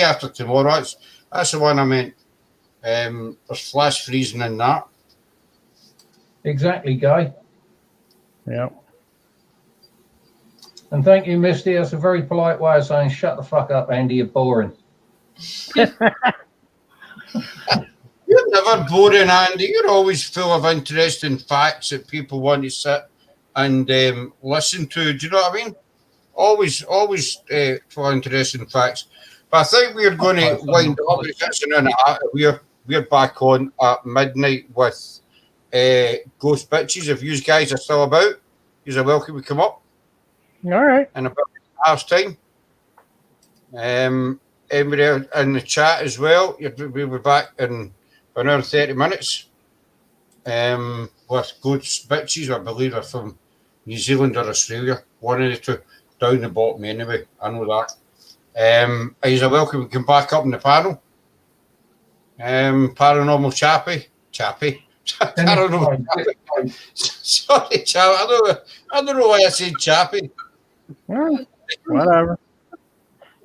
B: After Tomorrow. That's the one I meant. There's flash freezing in that.
D: Exactly, Guy.
A: Yeah.
D: And thank you, Misty. That's a very polite way of saying, shut the fuck up, Andy, you're boring.
B: You're never boring, Andy. You're always full of interesting facts that people want to sit and listen to. Do you know what I mean? Always full of interesting facts. But I think we're going to wind up. It's an hour and a half. We're back on at midnight with Ghost Bitches. If you guys are still about, you're welcome to come up.
A: All right.
B: In about an hour's time. Everybody in the chat as well. We'll be back in an hour and 30 minutes. With Ghost Bitches, I believe they're from New Zealand or Australia. One of the two. Down the bottom anyway. I know that. You're welcome to come back up in the panel. Paranormal Chappie. Paranormal Chappie. Sorry, Chappie. I don't know why I said Chappie.
A: Whatever.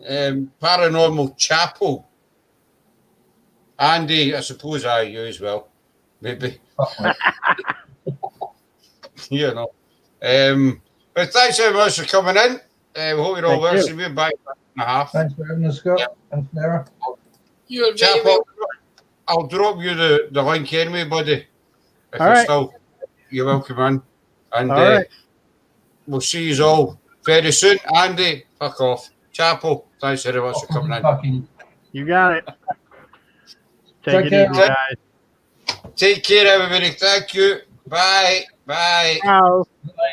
B: Paranormal Chapel. Andy, I suppose you as well. Maybe. You know. But thanks very much for coming in. We hope you're all well. So we're back in a half.
D: Thanks for having us, Scott. Thanks, Sarah.
C: You're very welcome.
B: I'll drop you the link anyway, buddy. If you're welcome in. And we'll see you all very soon. Andy, fuck off. Chapel, thanks very much for coming in.
A: You got it. Take it easy, guys.
B: Take care, everybody. Thank you. Bye. Bye.
A: Ciao.
D: Bye.